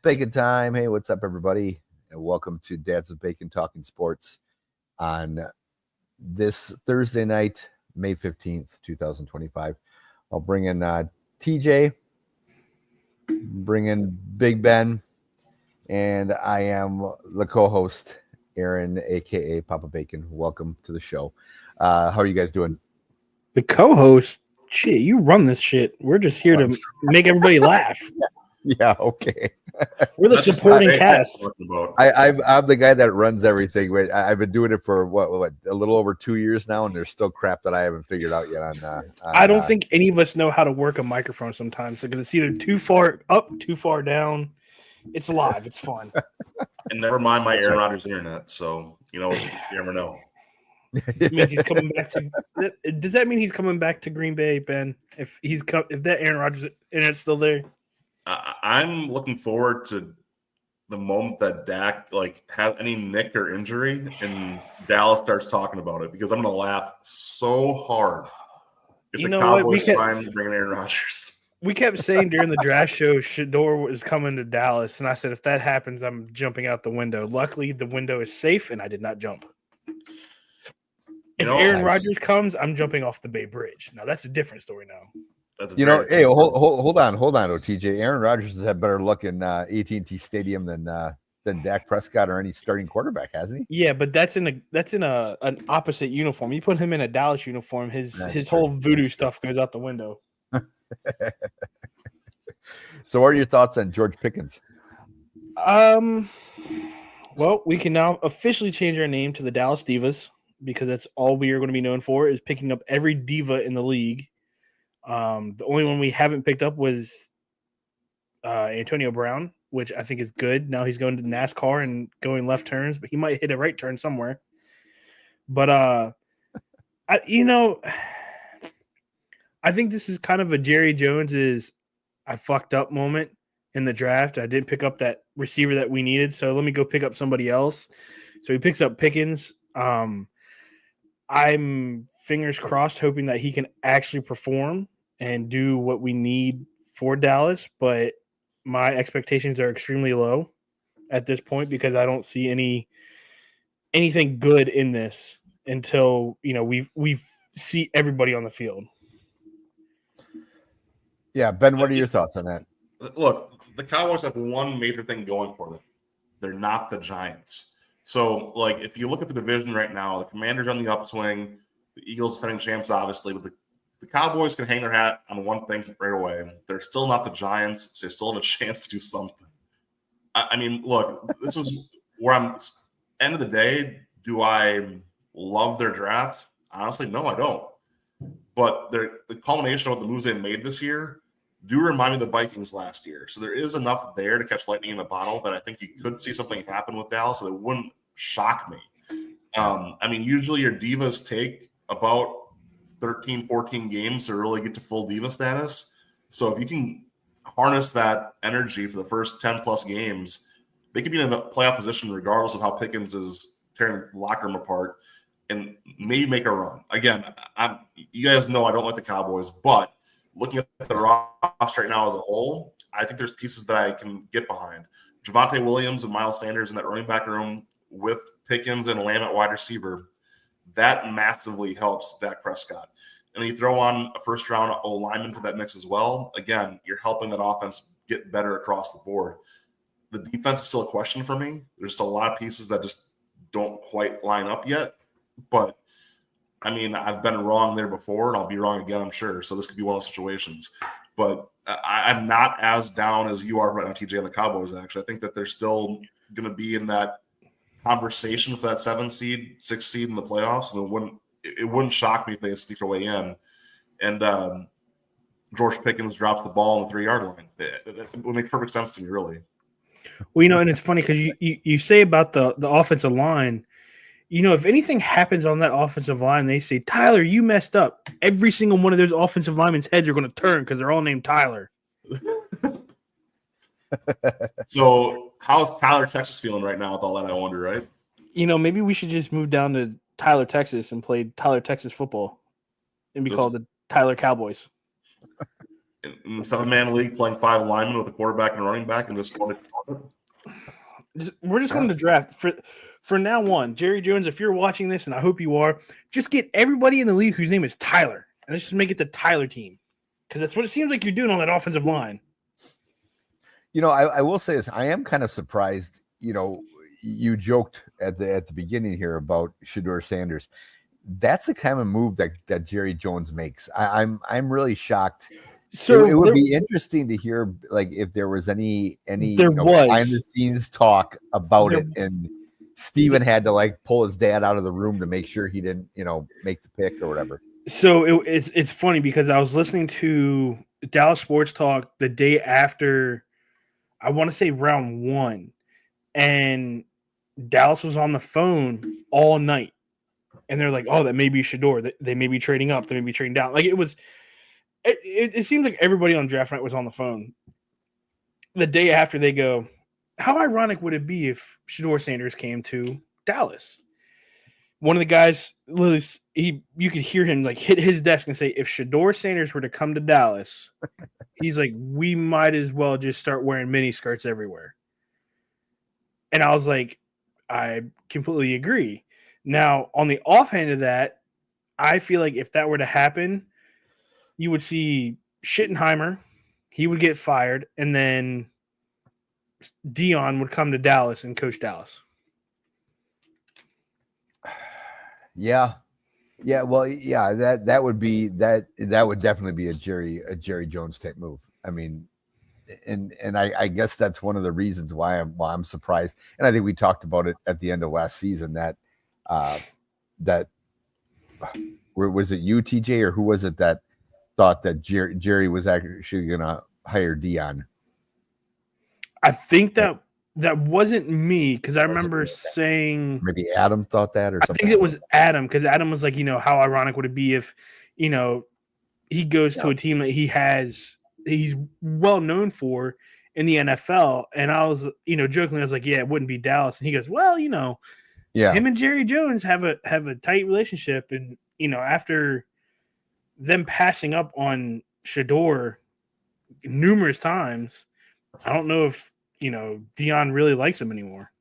bacon time. Hey, what's up, everybody? And welcome to Dads with Bacon Talking Sports on this Thursday night, May 15th, 2025. I'll bring in TJ, bring in Big Ben, and I am the co-host, Aaron, aka Papa Bacon. Welcome to the show. How are you guys doing? The co-host, shit, you run this shit. We're just here to make everybody laugh. Yeah, okay. We're the supporting cast. I'm the guy that runs everything. I've been doing it for what a little over 2 years now, and there's still crap that I haven't figured out yet. I don't think any of us know how to work a microphone sometimes. Because it's either too far up, too far down. It's live. It's fun. And never mind my Aaron Rodgers internet. So you never know. It means he's coming back to. Does that mean he's coming back to Green Bay, Ben? If that Aaron Rodgers internet's still there. I'm looking forward to the moment that Dak has any nick or injury and Dallas starts talking about it, because I'm going to laugh so hard if the Cowboys try to bring in Aaron Rodgers. We kept saying during the draft show Shador was coming to Dallas, and I said if that happens, I'm jumping out the window. Luckily, the window is safe, and I did not jump. If Aaron Rodgers comes, I'm jumping off the Bay Bridge. Now that's a different story. Now. Hey, hold on, OTJ. Aaron Rodgers has had better luck in AT&T Stadium than Dak Prescott or any starting quarterback, hasn't he? Yeah, but that's in an opposite uniform. You put him in a Dallas uniform, his whole voodoo stuff goes out the window. So, what are your thoughts on George Pickens? Well, we can now officially change our name to the Dallas Divas, because that's all we are going to be known for, is picking up every diva in the league. The only one we haven't picked up was Antonio Brown, which I think is good. Now he's going to NASCAR and going left turns, but he might hit a right turn somewhere. But I think this is kind of a Jerry Jones's I fucked up moment in the draft. I didn't pick up that receiver that we needed, so let me go pick up somebody else. So he picks up Pickens. I'm fingers crossed, hoping that he can actually perform and do what we need for Dallas. But my expectations are extremely low at this point, because I don't see anything good in this until we see everybody on the field. Yeah, Ben, what are your thoughts on that? Look, the Cowboys have one major thing going for them. They're not the Giants. So, if you look at the division right now, the Commanders on the upswing, the Eagles defending champs, obviously, but the Cowboys can hang their hat on one thing right away. They're still not the Giants, so they still have a chance to do something. I mean, look, this is where I'm. End of the day, do I love their draft? Honestly, no, I don't. But the culmination of the moves they made this year do remind me of the Vikings last year. So there is enough there to catch lightning in a bottle that I think you could see something happen with Dallas, so it wouldn't shock me. I mean, usually your divas take about 13, 14 games to really get to full diva status. So if you can harness that energy for the first 10-plus games, they could be in a playoff position regardless of how Pickens is tearing the locker room apart and maybe make a run. Again, you guys know I don't like the Cowboys, but looking at the roster right now as a whole, I think there's pieces that I can get behind. Javonte Williams and Miles Sanders in that running back room with Pickens and Lamb at wide receiver, that massively helps Dak Prescott. And then you throw on a first-round O-lineman to that mix as well. Again, you're helping that offense get better across the board. The defense is still a question for me. There's just a lot of pieces that just don't quite line up yet. But, I mean, I've been wrong there before, and I'll be wrong again, I'm sure. So this could be one of those situations. But I'm not as down as you are right now, TJ, on the Cowboys, actually. I think that they're still going to be in that conversation for that 7 seed, 6 seed in the playoffs. And it wouldn't shock me if they sneak their way in. And George Pickens drops the ball on the 3-yard line. It would make perfect sense to me, really. Well, and it's funny because you say about the offensive line, if anything happens on that offensive line, they say, Tyler, you messed up. Every single one of those offensive linemen's heads are going to turn because they're all named Tyler. So how's Tyler, Texas feeling right now with all that, I wonder, right? Maybe we should just move down to Tyler, Texas and play Tyler, Texas football and be called the Tyler Cowboys. in the 7-man league playing 5 linemen with a quarterback and a running back and just going to We're just going to draft for now on. Jerry Jones, if you're watching this, and I hope you are, just get everybody in the league whose name is Tyler, and let's just make it the Tyler team, because that's what it seems like you're doing on that offensive line. I will say this. I am kind of surprised. You joked at the beginning here about Shedeur Sanders. That's the kind of move that Jerry Jones makes. I'm really shocked. So it would be interesting to hear, like, if there was any behind the scenes talk about it, and Steven had to like pull his dad out of the room to make sure he didn't, make the pick or whatever. So it's funny because I was listening to Dallas Sports Talk the day after, I want to say round 1, and Dallas was on the phone all night, and they're like, "Oh, that may be Shedeur. They may be trading up. They may be trading down." Like it seems like everybody on draft night was on the phone. The day after, they go, "How ironic would it be if Shedeur Sanders came to Dallas?" One of the guys, you could hear him like hit his desk and say, "If Shedeur Sanders were to come to Dallas," he's like, "we might as well just start wearing mini skirts everywhere." And I was like, I completely agree. Now, on the offhand of that, I feel like if that were to happen, you would see Schittenheimer, he would get fired, and then Dion would come to Dallas and coach Dallas. Yeah. Well, yeah, that would be that would definitely be a Jerry Jones type move. I mean, and I guess that's one of the reasons why I'm surprised. And I think we talked about it at the end of last season that was it you, TJ, or who was it that thought that Jerry was actually going to hire Dion? I think that wasn't me, because I remember saying maybe Adam thought that, or something. I think it was Adam, because Adam was like, how ironic would it be if he goes to a team that he's well known for in the NFL. And I was, jokingly, I was like, yeah, it wouldn't be Dallas. And he goes, well, him and Jerry Jones have a tight relationship. And, after them passing up on Shedeur numerous times, I don't know if, Dion really likes him anymore.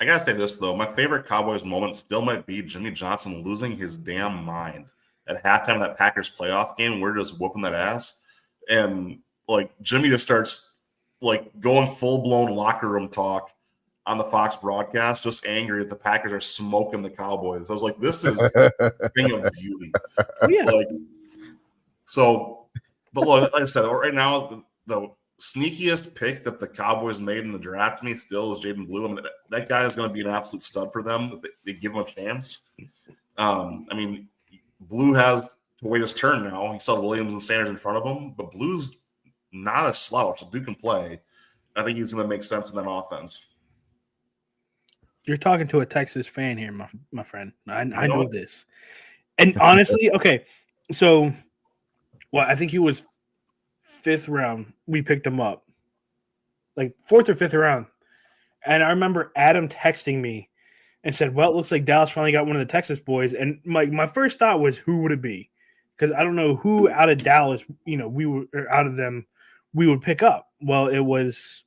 I gotta say this, though. My favorite Cowboys moment still might be Jimmy Johnson losing his damn mind at halftime of that Packers playoff game. We're just whooping that ass. And, like, Jimmy just starts, like, going full-blown locker room talk on the Fox broadcast, just angry that the Packers are smoking the Cowboys. I was like, this is a thing of beauty. Yeah. But look, like I said, right now, the sneakiest pick that the Cowboys made in the draft to me still is Jaden Blue. I mean, that guy is going to be an absolute stud for them if they give him a chance. Blue has to wait his turn now. He saw Williams and Sanders in front of him, but Blue's not a slouch. The dude can play. I think he's going to make sense in that offense. You're talking to a Texas fan here, my friend. I know this. And honestly, okay, so I think he was 5th round. We picked him up, like 4th or 5th round. And I remember Adam texting me and said, well, it looks like Dallas finally got one of the Texas boys. And my first thought was, who would it be? Because I don't know who out of Dallas, out of them, we would pick up. Well, it was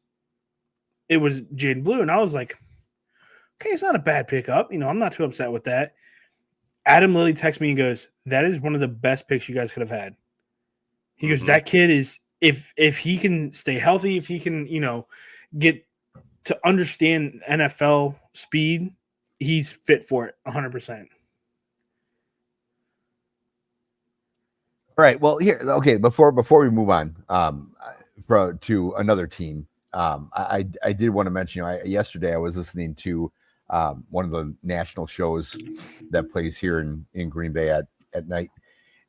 Jaden Blue. And I was like, okay, it's not a bad pickup. I'm not too upset with that. Adam Lilly texts me and goes, that is one of the best picks you guys could have had. He goes, that kid is, if he can stay healthy, if he can, get to understand NFL speed, he's fit for it 100%. All right. Well, here, okay. Before we move on to another team, I did want to mention, yesterday I was listening to one of the national shows that plays here in Green Bay at night.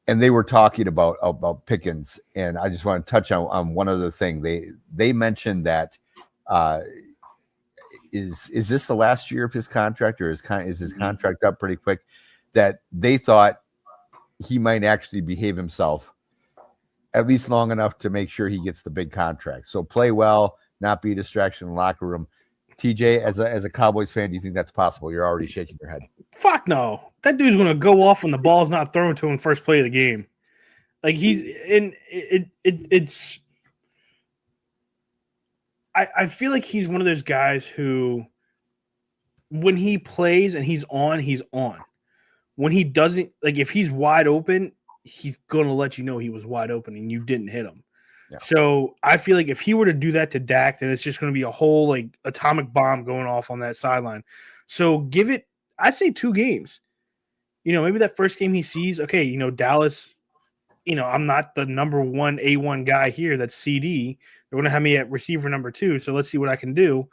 And they were talking about Pickens, and I just want to touch on one other thing. They mentioned that is this the last year of his contract, or is his contract up pretty quick? That they thought he might actually behave himself at least long enough to make sure he gets the big contract. So play well, not be a distraction in the locker room. TJ, as a Cowboys fan, do you think that's possible? You're already shaking your head. Fuck no. That dude's going to go off when the ball's not thrown to him first play of the game. Like he's in it's. I feel like he's one of those guys who, when he plays and he's on, he's on. When he doesn't, like if he's wide open, he's going to let you know he was wide open and you didn't hit him. Yeah. So I feel like if he were to do that to Dak, then it's just going to be a whole like atomic bomb going off on that sideline. So give it, I'd say 2 games. Maybe that first game he sees, okay, Dallas, I'm not the number one A1 guy here. That's CD. They're going to have me at receiver number 2. So let's see what I can do.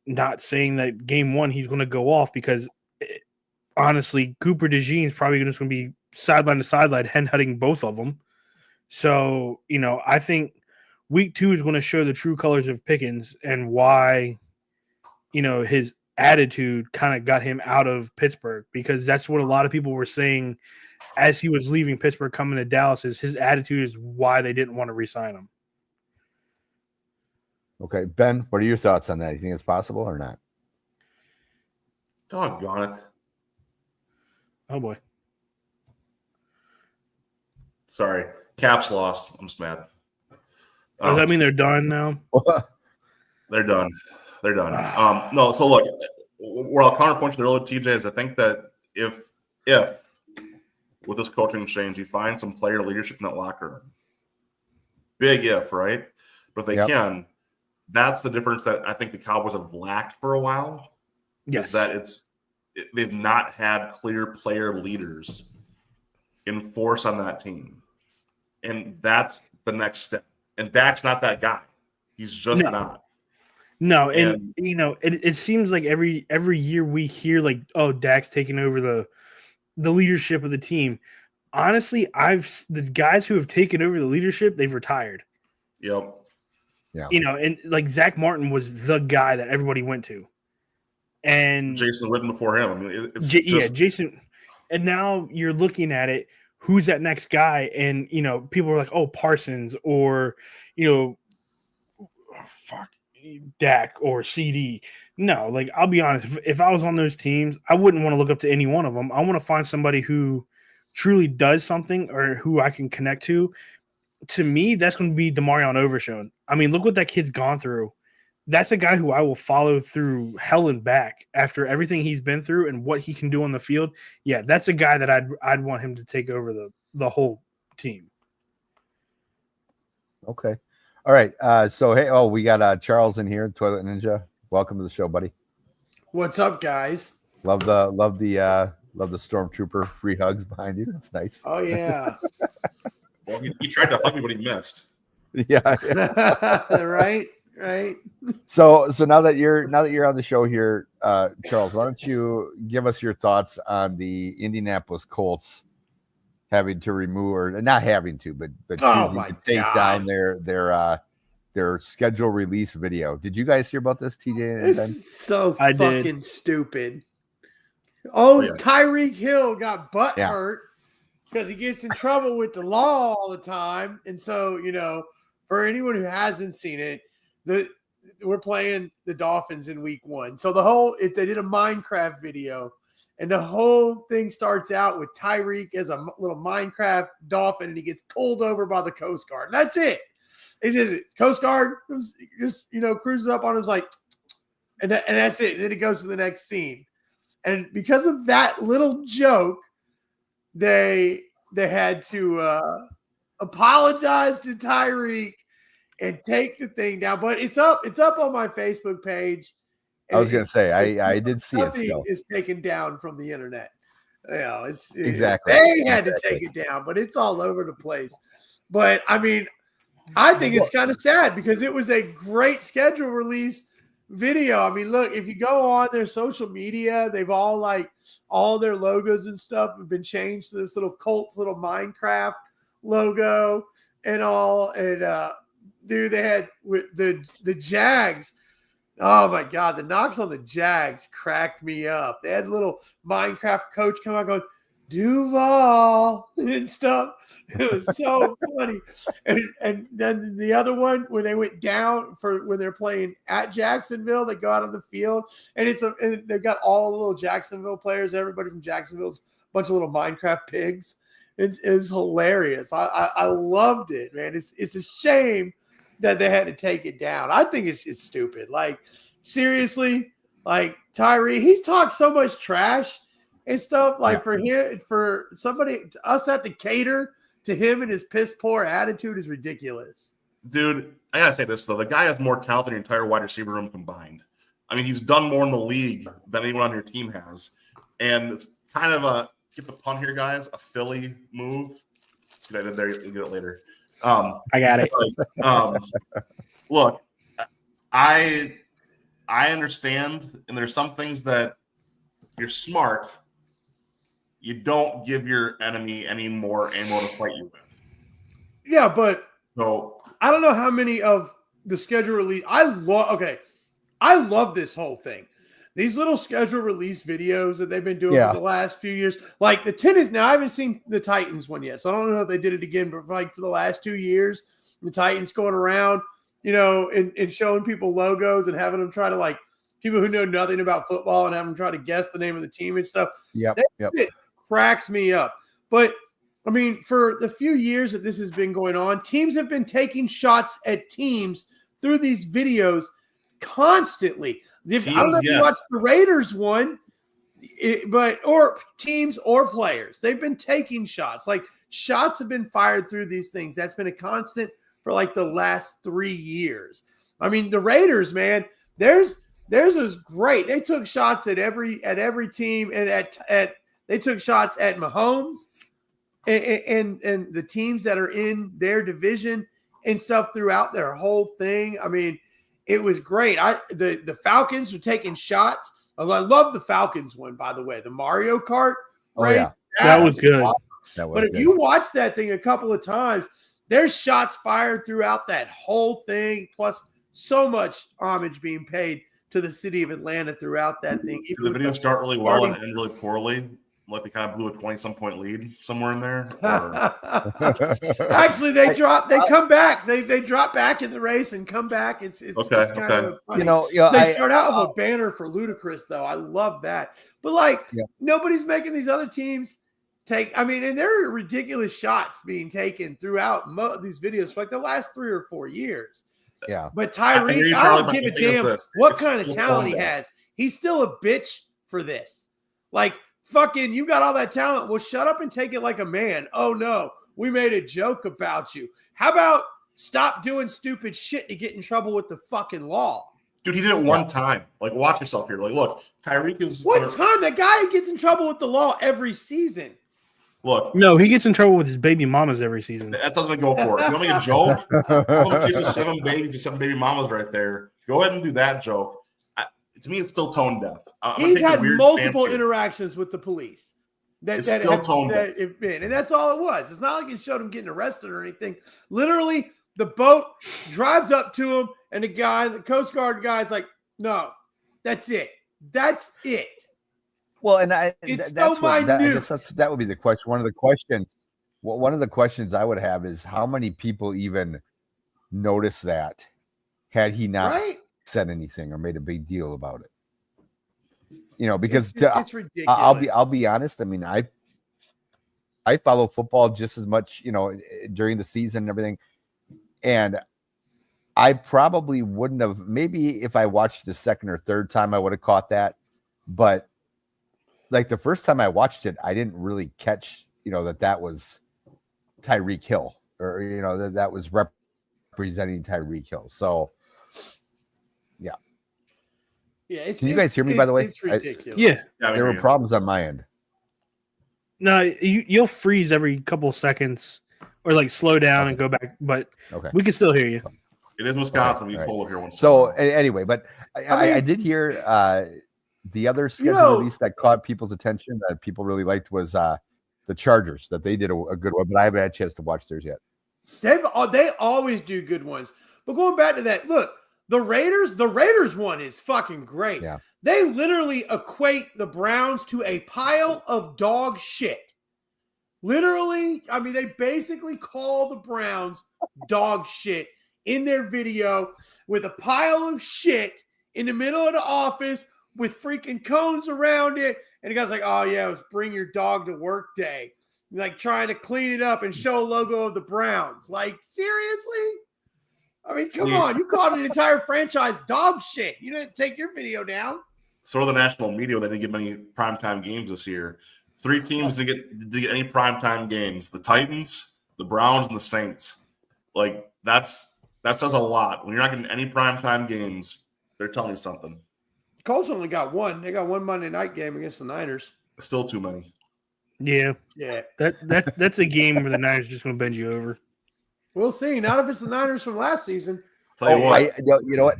Not saying that game 1 he's going to go off, because honestly, Cooper DeJean is probably just going to be sideline to sideline, hen-hutting both of them. So, I think week 2 is going to show the true colors of Pickens and why, his attitude kind of got him out of Pittsburgh, because that's what a lot of people were saying as he was leaving Pittsburgh coming to Dallas, is his attitude is why they didn't want to re-sign him. Okay, Ben, what are your thoughts on that? You think it's possible or not? Doggone it. Oh, boy. Sorry. Caps lost. I'm just mad. Does that mean they're done now? They're done. They're done. No, so look, where I'll counterpunch the earlier TJ is I think that if with this coaching change, you find some player leadership in that locker room. Big if, right? But if they can, that's the difference that I think the Cowboys have lacked for a while. Yes. Is that they've not had clear player leaders in force on that team. And that's the next step. And Dak's not that guy. He's just not. No, and it seems like every year we hear like, oh, Dak's taking over the leadership of the team. Honestly, the guys who have taken over the leadership, they've retired. Yep. Yeah. And like Zach Martin was the guy that everybody went to. And Jason Witten before him. I mean, it's Jason. And now you're looking at it, who's that next guy? And, people are like, oh, Parsons or, Dak or CD. No, like, I'll be honest. If I was on those teams, I wouldn't want to look up to any one of them. I want to find somebody who truly does something or who I can connect to. To me, that's going to be Demarion Overshown. I mean, look what that kid's gone through. That's a guy who I will follow through hell and back after everything he's been through and what he can do on the field. Yeah, that's a guy that I'd want him to take over the whole team. Okay. All right. So, hey, we got Charles in here, Toilet Ninja. Welcome to the show, buddy. What's up, guys? Love the Stormtrooper free hugs behind you. That's nice. Oh, yeah. Well, he tried to hug me, but he missed. Yeah. Right. So now that you're on the show here, Charles, why don't you give us your thoughts on the Indianapolis Colts having to remove, or not having to, but choosing to take down their schedule release video. Did you guys hear about this, TJ? It's so fucking stupid. Tyreek Hill got butt hurt because he gets in trouble with the law all the time. And so, for anyone who hasn't seen it, we're playing the Dolphins in week 1. So they did a Minecraft video, and the whole thing starts out with Tyreek as a little Minecraft dolphin, and he gets pulled over by the Coast Guard. And that's it. It's just Coast Guard just cruises up on him, like, and that's it. Then it goes to the next scene. And because of that little joke, they had to apologize to Tyreek and take the thing down. But it's up on my Facebook page. I was going to say, I did see it still. It's taken down from the internet. Exactly. They had to take it down, but it's all over the place. But, I mean, I think it's kind of sad because it was a great schedule release video. I mean, look, if you go on their social media, they've all their logos and stuff have been changed to this little Colts little Minecraft logo and all. And dude, they had with the Jags. Oh my God, the knocks on the Jags cracked me up. They had a little Minecraft coach come out going, Duval and stuff. It was so funny. And then the other one, when they went down when they're playing at Jacksonville, they go out on the field and they've got all the little Jacksonville players, everybody from Jacksonville's a bunch of little Minecraft pigs. It's hilarious. I loved it, man. It's a shame that they had to take it down. I think it's just stupid. Like, seriously, like Tyree, he's talked so much trash and stuff. Like for us to have to cater to him and his piss poor attitude is ridiculous. Dude, I gotta say this though. The guy has more talent than the entire wide receiver room combined. I mean, he's done more in the league than anyone on your team has. And it's kind of a, get the pun here, guys, a Philly move. See what I did there? You'll get it later. I got it. Look, I understand, and there's some things that you're smart. You don't give your enemy any more ammo to fight you with. Yeah, but So I don't know how many of the schedule release. I love this whole thing. These little schedule release videos that they've been doing for the last few years. Like the tennis now, I haven't seen the Titans one yet, so I don't know if they did it again, but like for the last 2 years, the Titans going around, and showing people logos and having them try to, like, people who know nothing about football and have them try to guess the name of the team and stuff. It cracks me up. But I mean, for the few years that this has been going on, teams have been taking shots at teams through these videos constantly. I don't know if you watched the Raiders one, or teams or players. They've been taking shots. Like, shots have been fired through these things. That's been a constant for like the last 3 years. I mean, the Raiders, man, theirs was great. They took shots at every team, and they took shots at Mahomes and the teams that are in their division and stuff throughout their whole thing. I mean, it was great. The Falcons were taking shots. I love the Falcons one, by the way. The Mario Kart race. That was good. Awesome. But if you watch that thing a couple of times, there's shots fired throughout that whole thing, plus so much homage being paid to the city of Atlanta throughout that thing. Did the video start really well and end really poorly? Like they kind of blew a 20-some point lead somewhere in there? Actually, they come back. They drop back in the race and come back. It's kind of funny. They start out with a banner for Ludacris, though. I love that. But nobody's making these other teams take. I mean, and there are ridiculous shots being taken throughout these videos for like the last 3 or 4 years. Yeah. But Tyreek, I don't give a damn what kind of talent he has. He's still a bitch for this. Like, fucking, you got all that talent. Well, shut up and take it like a man. Oh, no, we made a joke about you. How about stop doing stupid shit to get in trouble with the fucking law? Dude, he did it one time. Like, watch yourself here. Like, look, Tyreek is... One time? That guy gets in trouble with the law every season. Look. No, he gets in trouble with his baby mamas every season. That's what I'm going to go for. If you want to make a joke, I'm kissing 7 babies and 7 baby mamas right there. Go ahead and do that joke. To me, it's still tone deaf. He's had multiple interactions with the police. It's still tone deaf. And that's all it was. It's not like it showed him getting arrested or anything. Literally, the boat drives up to him, and the Coast Guard guy's like, no, that's it. That's it. Well, and I guess that would be the question. One of the questions I would have is how many people even noticed that had he not said anything or made a big deal about it. Because it's ridiculous. I'll be honest. I mean, I follow football just as much, during the season and everything, and I probably wouldn't have. Maybe if I watched the second or third time, I would have caught that, but. Like the first time I watched it, I didn't really catch, that was Tyreek Hill or, that was representing Tyreek Hill. So, yeah. Yeah. Can you guys hear me, by the way? It's ridiculous. Yeah. There were problems on my end. No, you'll freeze every couple seconds or like slow down and go back, but we can still hear you. It is Wisconsin. We hold here once. So anyway, but I did hear the other schedule release that caught people's attention that people really liked was the Chargers, that they did a good one, but I haven't had a chance to watch theirs yet. They always do good ones. But going back to that, look, the Raiders one is fucking great. Yeah. They literally equate the Browns to a pile of dog shit. Literally, I mean, they basically call the Browns dog shit in their video with a pile of shit in the middle of the office with freaking cones around it. And the guy's like, oh, yeah, it was bring your dog to work day. like trying to clean it up and show a logo of the Browns. Like, seriously? I mean, come on. You called an entire franchise dog shit. You didn't take your video down. So the national media, they didn't get many primetime games this year. 3 teams didn't get any primetime games. The Titans, the Browns, and the Saints. Like, that says a lot. When you're not getting any primetime games, they're telling you something. Colts only got one. They got one Monday night game against the Niners. Still too many. Yeah. Yeah. That's a game where the Niners are just going to bend you over. We'll see. Not if it's the Niners from last season. Tell you what. You know what?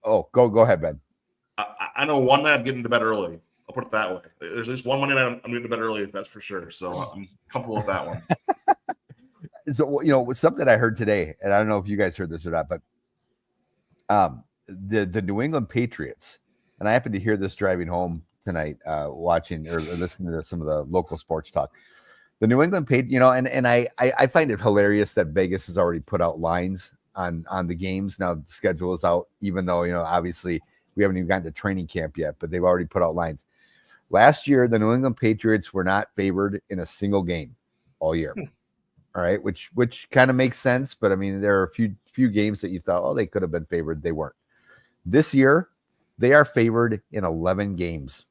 Oh, go ahead, Ben. I know one night I'm getting to bed early. I'll put it that way. There's at least one Monday night I'm getting to bed early, that's for sure. So I'm comfortable with that one. So, something I heard today, and I don't know if you guys heard this or not, but the New England Patriots, and I happened to hear this driving home tonight, watching or listening to some of the local sports talk. The New England Patriots, and I find it hilarious that Vegas has already put out lines on the games. Now the schedule is out, even though, obviously we haven't even gotten to training camp yet, but they've already put out lines. Last year, the New England Patriots were not favored in a single game all year. All right, which kind of makes sense, but I mean, there are a few games that you thought, oh, they could have been favored. They weren't. This year, they are favored in 11 games.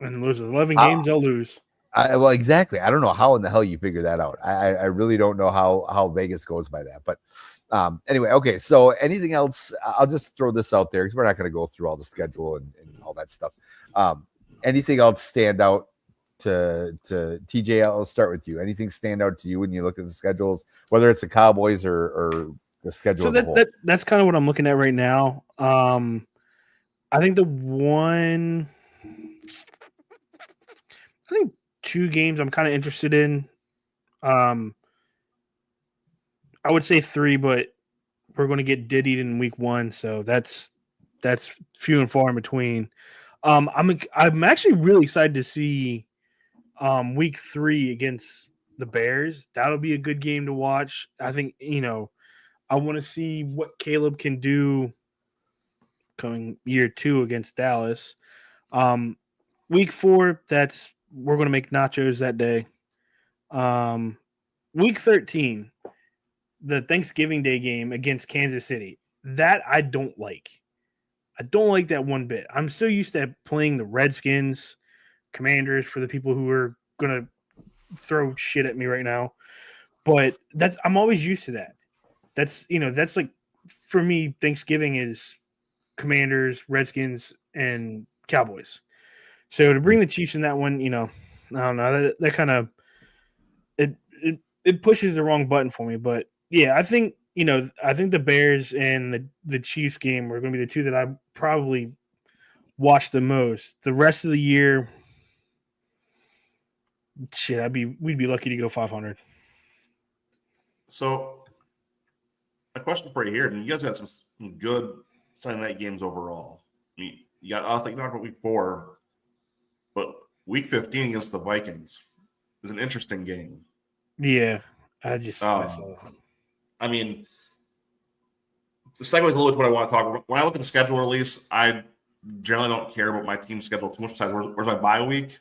And lose 11 games, they'll lose. Well, exactly. I don't know how in the hell you figure that out. I really don't know how Vegas goes by that. But anyway, okay. So anything else? I'll just throw this out there because we're not going to go through all the schedule and all that stuff. Anything else stand out to TJ? I'll start with you. Anything stand out to you when you look at the schedules, whether it's the Cowboys or the schedule? So that's kind of what I'm looking at right now. I think I think 2 games I'm kind of interested in. I would say 3, but we're going to get diddied in week 1, so that's few and far in between. I'm actually really excited to see week 3 against the Bears. That'll be a good game to watch. I think I want to see what Caleb can do coming year 2 against Dallas. Week 4, we're going to make nachos that day. Week 13, the Thanksgiving Day game against Kansas City. That I don't like. I don't like that one bit. I'm so used to playing the Redskins, Commanders for the people who are going to throw shit at me right now. But I'm always used to that. That's like, for me, Thanksgiving is Commanders, Redskins, and Cowboys. So to bring the Chiefs in that one, I don't know. That kind of it pushes the wrong button for me. But yeah, I think the Bears and the Chiefs game are going to be the 2 that I probably watch the most. The rest of the year, shit, we'd be lucky to go 500. So, a question for you here. I mean, you guys got some good Sunday night games overall. I mean, you got us like not about week 4, but week 15 against the Vikings is an interesting game. Yeah, I saw that. I mean, the segues a little bit to what I want to talk about. When I look at the schedule release, I generally don't care about my team's schedule too much. Besides, where's my bye week?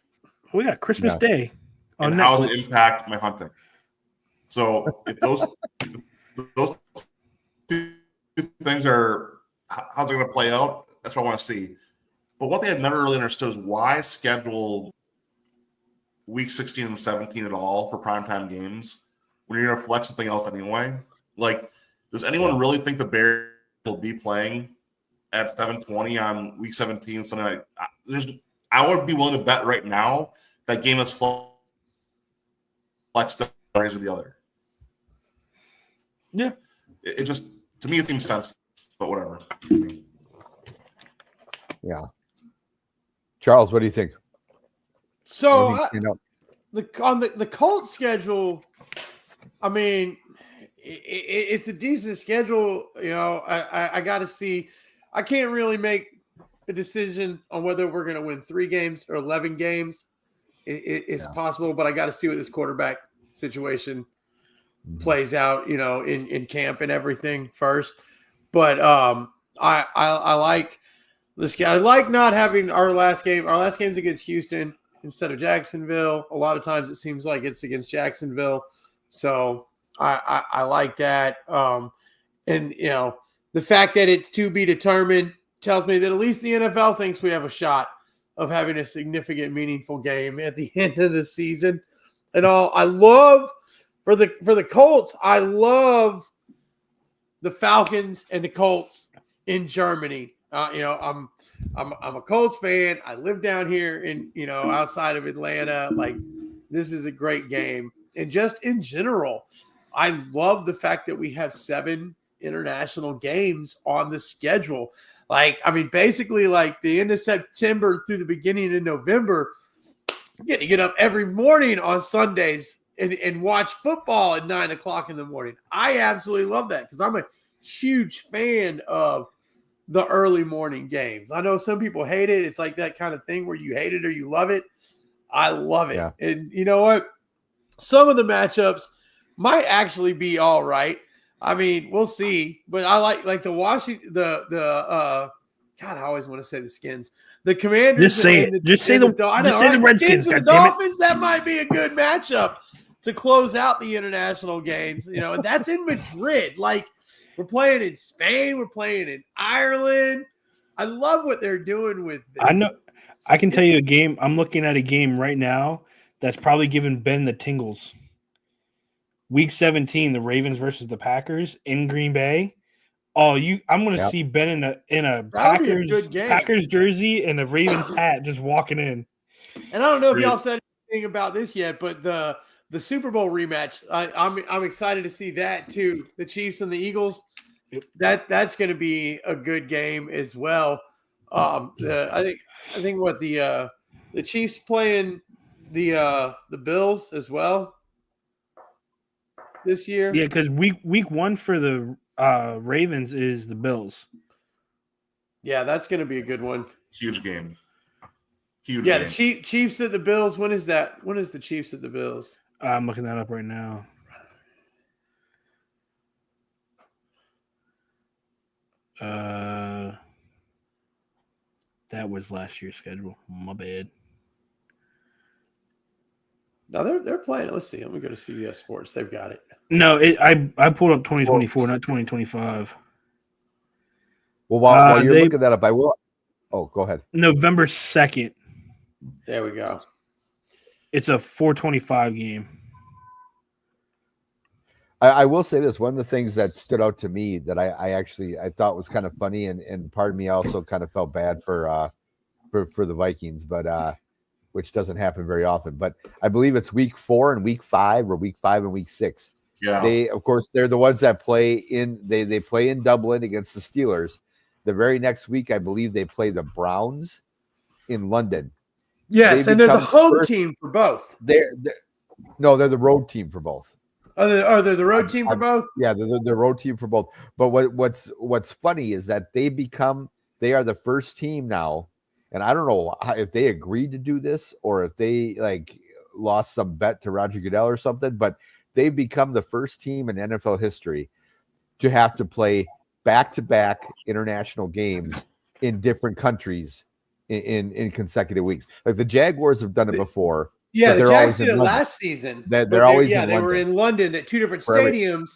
We got Christmas Day on and Netflix. How does it impact my hunting? So if those two things are how's it going to play out, that's what I want to see. But what they had never really understood is why schedule week 16 and 17 at all for primetime games when you're going to flex something else anyway. Like, does anyone really think the Bears will be playing at 7:20 on week 17 Sunday night? I would be willing to bet right now that game is flexed one or the other. Yeah. It just, to me, it seems sense, but whatever. Yeah. Charles, what do you think? So the Colts schedule, I mean, it's a decent schedule. I got to see. I can't really make a decision on whether we're going to win 3 games or 11 games. It's possible, but I got to see what this quarterback situation plays out, in camp and everything first. But I like this guy. I like not having our last game. Our last game's against Houston. instead of Jacksonville. A lot of times it seems like it's against Jacksonville. So I like that. And, you know, the fact that it's to be determined tells me that at least the NFL thinks we have a shot of having a significant, meaningful game at the end of the season. And I love for the Colts, I love the Falcons and the Colts in Germany. You know, I'm a Colts fan. I live down here in, you know, outside of Atlanta. Like, this is a great game. And just in general, I love the fact that we have 7 international games on the schedule. Like, I mean, basically, like the end of September through the beginning of November, I'm getting to get up every morning on Sundays and watch football at 9 o'clock in the morning. I absolutely love that because I'm a huge fan of the early morning games. I know some people hate it. It's like that kind of thing where you hate it or you love it. I love it. Yeah. And you know what? Some of the matchups might actually be all right. I mean, we'll see. But I like the Washington, God, I always want to say the Skins. The Commanders. Just say it. Just say the Redskins. The Dolphins. That might be a good matchup to close out the international games. You know, and that's in Madrid. Like, we're playing in Spain. We're playing in Ireland. I love what they're doing with this. I know. I can tell you a game. I'm looking at a game right now that's probably giving Ben the tingles. Week 17, the Ravens versus the Packers in Green Bay. Oh, I'm going to see Ben in a Packers jersey and a Ravens hat just walking in. And I don't know if y'all said anything about this yet, but the Super Bowl rematch, I'm excited to see that too. The Chiefs and the Eagles. That's going to be a good game as well. I think what the Chiefs playing the Bills as well this year. Yeah, because week 1 for the Ravens is the Bills. Yeah, that's going to be a good one. Huge game. Yeah, the Chiefs at the Bills. When is that? When is the Chiefs at the Bills? I'm looking that up right now. That was last year's schedule. My bad. No, they're playing. Let's see. Let me go to CBS Sports. They've got it. No, I pulled up 2024, not 2025. Well, while you're looking that up, I will. Oh, go ahead. November 2nd. There we go. It's a 4:25 game. I will say this. One of the things that stood out to me that I thought was kind of funny, and part of me also kind of felt bad for the Vikings, but which doesn't happen very often. But I believe it's week 4 and week 5, or week 5 and week 6. Yeah. They're the ones that play in they play in Dublin against the Steelers. The very next week, I believe they play the Browns in London. Yes, and they're the home team for both. They're the road team for both. Are they the road team for both? Yeah, they're the road team for both. But what's funny is that they are the first team now, and I don't know if they agreed to do this or if they like lost some bet to Roger Goodell or something, but they've become the first team in NFL history to have to play back-to-back international games in different countries in consecutive weeks. Like the Jaguars have done it before. Yeah, the Jags did it last season. They're always in London. They were in London at 2 different stadiums,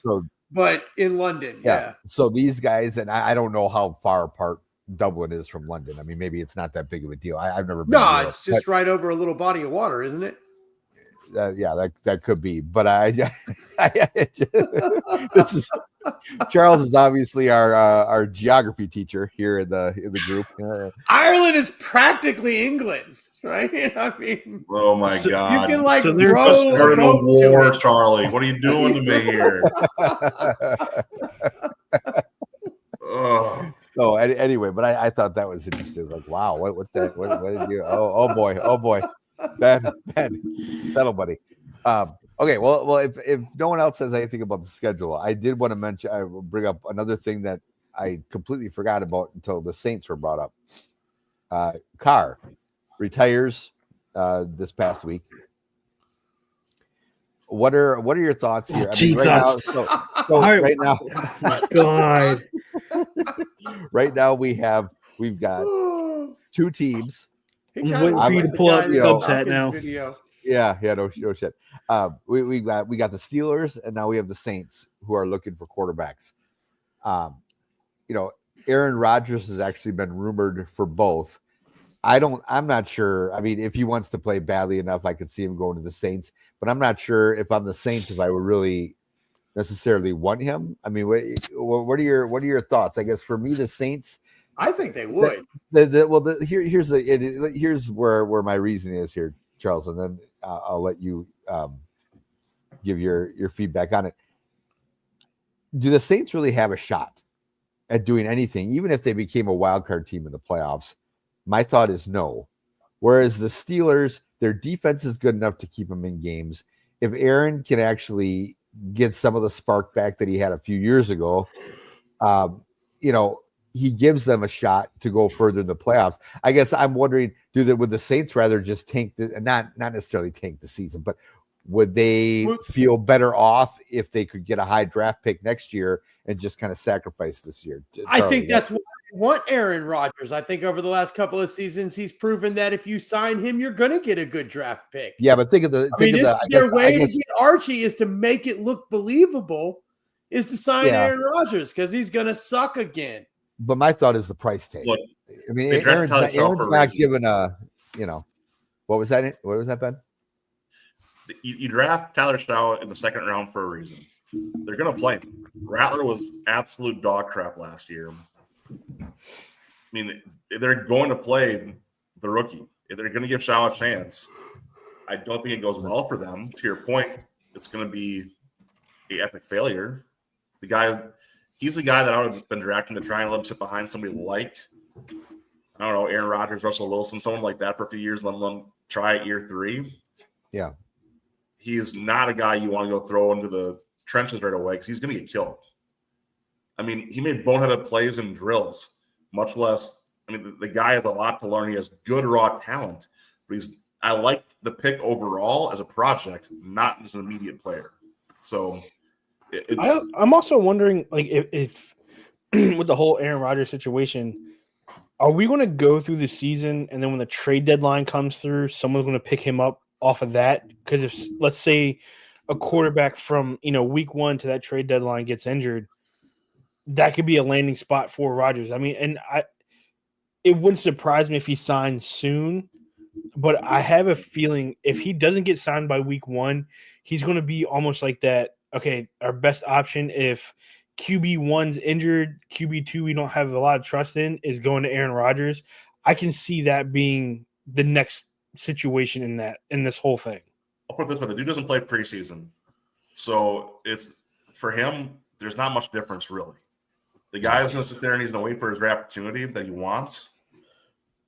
but in London. Yeah. So these guys, and I don't know how far apart Dublin is from London. I mean, maybe it's not that big of a deal. I've never been. No, it's just right over a little body of water, isn't it? Yeah, that could be. But this is Charles is obviously our geography teacher here in the group. Ireland is practically England, right? I mean, oh my God! You can like starting a war, Charlie. What are you doing to me here? So anyway, but I thought that was interesting. Like, wow, what did you? Oh boy, Ben, settle, buddy. Okay, well, if no one else says anything about the schedule, I did want to mention. I will bring up another thing that I completely forgot about until the Saints were brought up. Carr retires this past week. What are your thoughts here? I mean, right now, oh my God. Right now we've got 2 teams I'm waiting for you to pull up Substat now. Video. Yeah, no shit. We got the Steelers, and now we have the Saints who are looking for quarterbacks. Aaron Rodgers has actually been rumored for both. I'm not sure. I mean, if he wants to play badly enough, I could see him going to the Saints, but I'm not sure if I'm the Saints if I would really necessarily want him. I mean, what are your thoughts? I guess for me, the Saints, I think they would. Here's where my reasoning is here, Charles, and then I'll let you give your feedback on it. Do the Saints really have a shot at doing anything, even if they became a wild card team in the playoffs? My thought is no. Whereas the Steelers, their defense is good enough to keep them in games. If Aaron can actually get some of the spark back that he had a few years ago, he gives them a shot to go further in the playoffs. I guess I'm wondering, would the Saints rather just tank not necessarily tank the season, but would they feel better off if they could get a high draft pick next year and just kind of sacrifice this year? I think that's why I want Aaron Rodgers. I think over the last couple of seasons, he's proven that if you sign him, you're going to get a good draft pick. Yeah, but think of the. Their way to get Archie is to make it look believable, is to sign Aaron Rodgers because he's going to suck again. But my thought is the price tag. Look, I mean, Aaron's not given a. What was that? What was that, Ben? You draft Tyler Stout in the second round for a reason. They're going to play him. Rattler was absolute dog crap last year. I mean, they're going to play the rookie. If they're going to give Shaw a chance, I don't think it goes well for them. To your point, it's going to be an epic failure. He's the guy that I would have been drafting to try and let him sit behind somebody like, I don't know, Aaron Rodgers, Russell Wilson, someone like that for a few years, let alone try it year 3. Yeah. He's not a guy you want to go throw into the trenches right away because he's going to get killed. I mean, he made boneheaded plays and drills, much less. I mean, the guy has a lot to learn. He has good raw talent, but I like the pick overall as a project, not as an immediate player. So I'm also wondering, like, if with the whole Aaron Rodgers situation, are we going to go through the season and then when the trade deadline comes through, someone's going to pick him up off of that? Because if, let's say, a quarterback from week 1 to that trade deadline gets injured, that could be a landing spot for Rodgers. I mean, and it wouldn't surprise me if he signed soon, but I have a feeling if he doesn't get signed by week 1, he's going to be almost like that. Okay, our best option if QB1's injured, QB2 we don't have a lot of trust in is going to Aaron Rodgers. I can see that being the next situation in this whole thing. I'll put it this way: the dude doesn't play preseason, so it's for him. There's not much difference really. The guy is going to sit there and he's going to wait for his opportunity that he wants.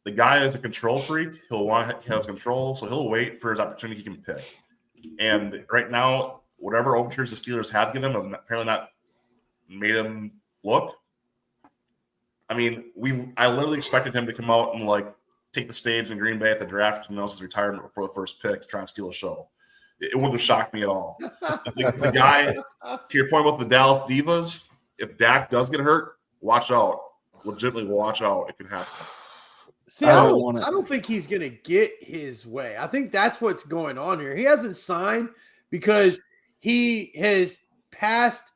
The guy is a control freak. He has control, so he'll wait for his opportunity he can pick. And right now, whatever overtures the Steelers have given him have apparently not made him look. I mean, I literally expected him to come out and take the stage in Green Bay at the draft and announce his retirement before the first pick to try and steal a show. It wouldn't have shocked me at all. The guy, to your point about the Dallas Divas, if Dak does get hurt, watch out. Legitimately watch out. It could happen. See, I don't think he's going to get his way. I think that's what's going on here. He hasn't signed because he has passed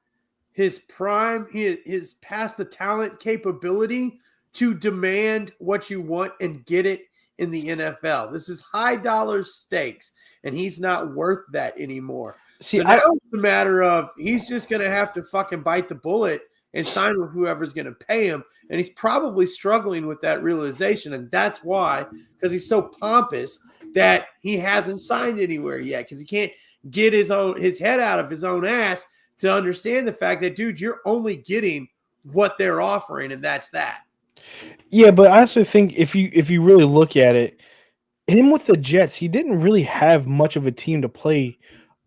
his prime. He has passed the talent capability to demand what you want and get it in the NFL. This is high dollar stakes, and he's not worth that anymore. See, so now it's a matter of he's just going to have to fucking bite the bullet and sign with whoever's going to pay him. And he's probably struggling with that realization. And that's why, because he's so pompous that he hasn't signed anywhere yet, because he can't get his head out of his own ass to understand the fact that, dude, you're only getting what they're offering, and that's that. Yeah, but I also think if you really look at it, him with the Jets, he didn't really have much of a team to play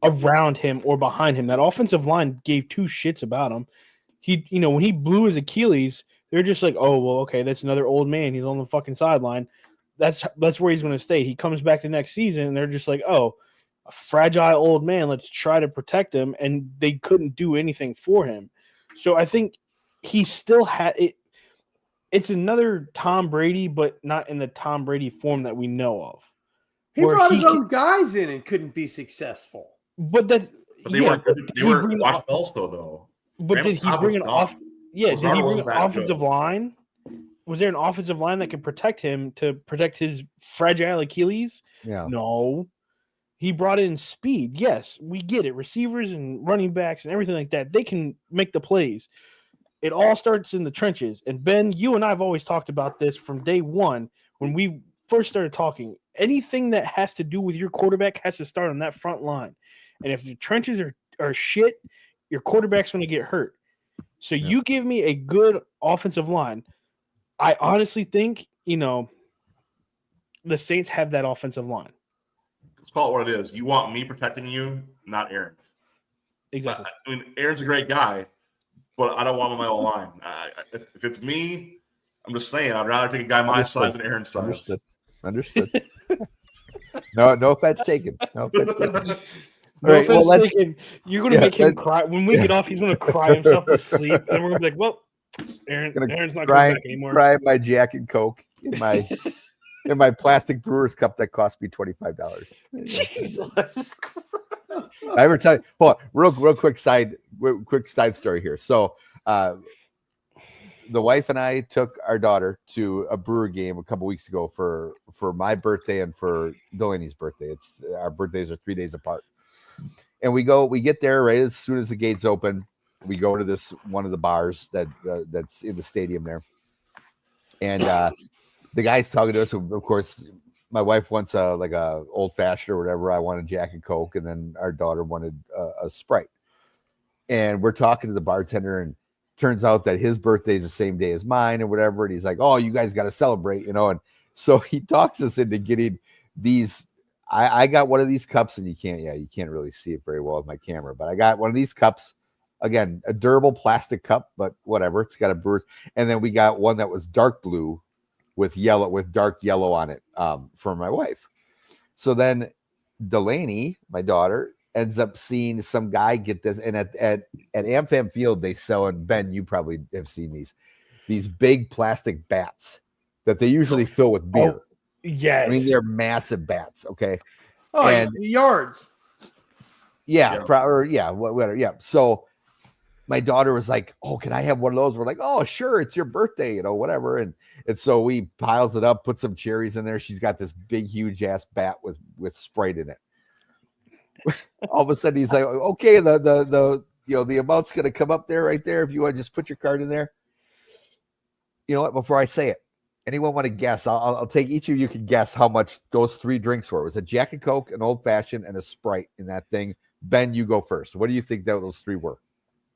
around him or behind him. That offensive line gave two shits about him. He, when he blew his Achilles, they're just like, oh, well, okay, that's another old man. He's on the fucking sideline. That's where he's going to stay. He comes back the next season, and they're just like, oh, a fragile old man. Let's try to protect him. And they couldn't do anything for him. So I think he still had it. it's another Tom Brady, but not in the Tom Brady form that we know of. He where brought he his own guys in and couldn't be successful. But that, But they weren't good. They weren't watch also though. But did he bring an off? Yeah, did he Lazard bring wasn't an that offensive good. line? Was there an offensive line that could protect him to protect his fragile Achilles? Yeah. No. He brought in speed. Yes, we get it. Receivers and running backs and everything like that, they can make the plays. It all starts in the trenches. And Ben, you and I have always talked about this from day one when we first started talking. Anything that has to do with your quarterback has to start on that front line. And if the trenches are shit, your quarterback's going to get hurt. So you give me a good offensive line. I honestly think, the Saints have that offensive line. Let's call it what it is. You want me protecting you, not Aaron. Exactly. I mean, Aaron's a great guy, but I don't want him on my own line. If it's me, I'm just saying, I'd rather take a guy my size than Aaron's size. Understood. No offense taken. No offense taken. No Right, well, offense taken. You're going to make him cry. When we get off, he's going to cry himself to sleep. And we're going to be like, well, Aaron's not coming back anymore. Cry my Jack and Coke in my plastic brewer's cup that cost me $25. Jesus. I ever tell you? Hold on, real quick side story here. So, the wife and I took our daughter to a Brewer game a couple weeks ago for my birthday and for Delaney's birthday. It's our birthdays are 3 days apart, and we get there right as soon as the gates open. We go to this one of the bars that's in the stadium there, and the guy's talking to us. Of course, my wife wants a old fashioned or whatever. I wanted Jack and Coke, and then our daughter wanted a Sprite. And we're talking to the bartender, and turns out that his birthday is the same day as mine, or whatever. And he's like, "Oh, you guys got to celebrate," And so he talks us into getting these. I got one of these cups, and you can't really see it very well with my camera, but I got one of these cups. Again, a durable plastic cup, but whatever. It's got a Brewers, and then we got one that was dark blue with dark yellow on it for my wife. So then Delaney, my daughter, ends up seeing some guy get this, and at AmFam Field they sell, and Ben, you probably have seen these big plastic bats that they usually fill with beer. Oh, yes. I mean, they're massive bats. Okay. Oh, and yards. Whatever. Yeah. So my daughter was like, "Oh, can I have one of those?" We're like, "Oh, sure, it's your birthday, whatever." And so we piles it up, put some cherries in there. She's got this big, huge ass bat with Sprite in it. All of a sudden, he's like, "Okay, the amount's gonna come up there, right there. If you want to just put your card in there." You know what? Before I say it, anyone want to guess? I'll take each of you can guess how much those 3 drinks were. It was a Jack and Coke, an old fashioned, and a Sprite in that thing. Ben, you go first. What do you think those 3 were?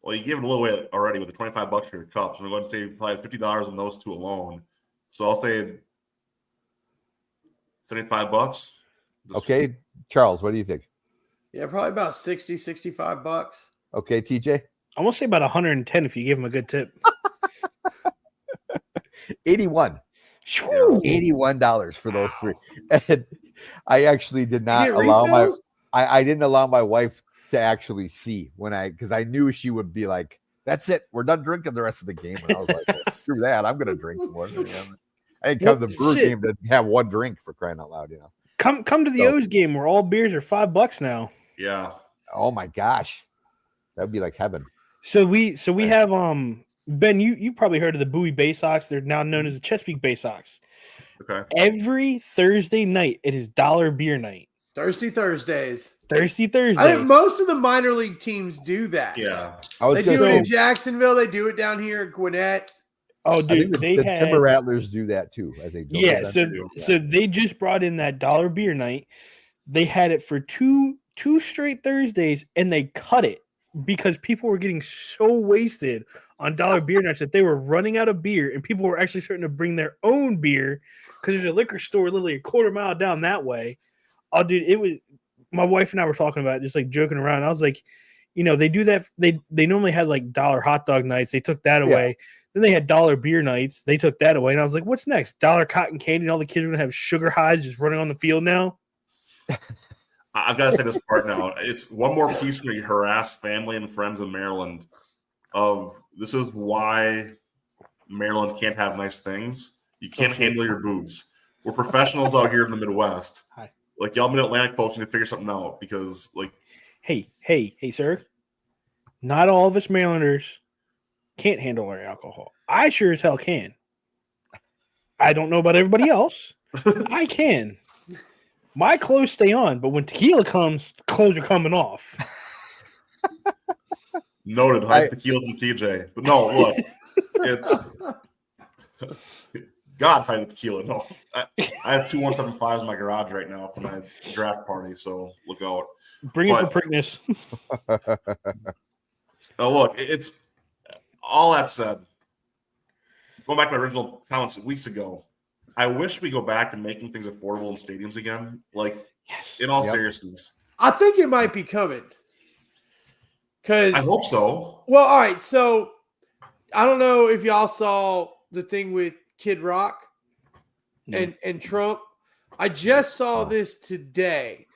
Well, you gave it a little way already with the $25 for your cups. I'm going to say probably $50 on those 2 alone. So I'll say $75. Okay, Charles, what do you think? Yeah, probably about $60-65. Okay, TJ. I want to say about 110 if you give him a good tip. 81. $81 for those 3. And I actually did not allow I didn't allow my wife to actually see because I knew she would be like, "That's it, we're done drinking the rest of the game." And I was like, well, screw that, I'm gonna drink some more. I didn't come to the Brewer game to have one drink, for crying out loud, Come to the O's game where all beers are $5 now. Yeah. Oh my gosh, that'd be like heaven. So we have Ben, you probably heard of the Bowie Bay Sox. They're now known as the Chesapeake Bay Sox. Okay. Every Thursday night, it is dollar beer night. Thirsty Thursdays. I think most of the minor league teams do that. Yeah. They do it in Jacksonville. They do it down here at Gwinnett. Oh, dude, the Timber Rattlers do that too, I think. Yeah, so they just brought in that dollar beer night. They had it for two straight Thursdays, and they cut it because people were getting so wasted on dollar beer nights that they were running out of beer, and people were actually starting to bring their own beer because there's a liquor store literally a quarter mile down that way. Oh, dude, it was. My wife and I were talking about it, just like joking around. I was like, they do that. They normally had like dollar hot dog nights. They took that away. Yeah. Then they had dollar beer nights. They took that away. And I was like, what's next? Dollar cotton candy, and all the kids are going to have sugar highs just running on the field now? I've got to say this part now. It's one more piece for me harass family and friends in Maryland of this is why Maryland can't have nice things. You can't handle your booze. We're professionals out here in the Midwest. Hi. Like, y'all Mid-Atlantic folks need to figure something out because, like, Hey, sir. Not all of us Marylanders can't handle our alcohol. I sure as hell can. I don't know about everybody else. I can. My clothes stay on, but when tequila comes, the clothes are coming off. noted high tequila from TJ. But no, look, it's God high tequila. No, I have 2 175s in my garage right now for my draft party, so look out. Bring it for Prickness. Now, look, it's all that said. Going back to my original comments weeks ago, I wish we go back to making things affordable in stadiums again. Like, in all seriousness, I think it might be coming. I hope so. Well, all right. So I don't know if y'all saw the thing with Kid Rock and Trump. I just saw this today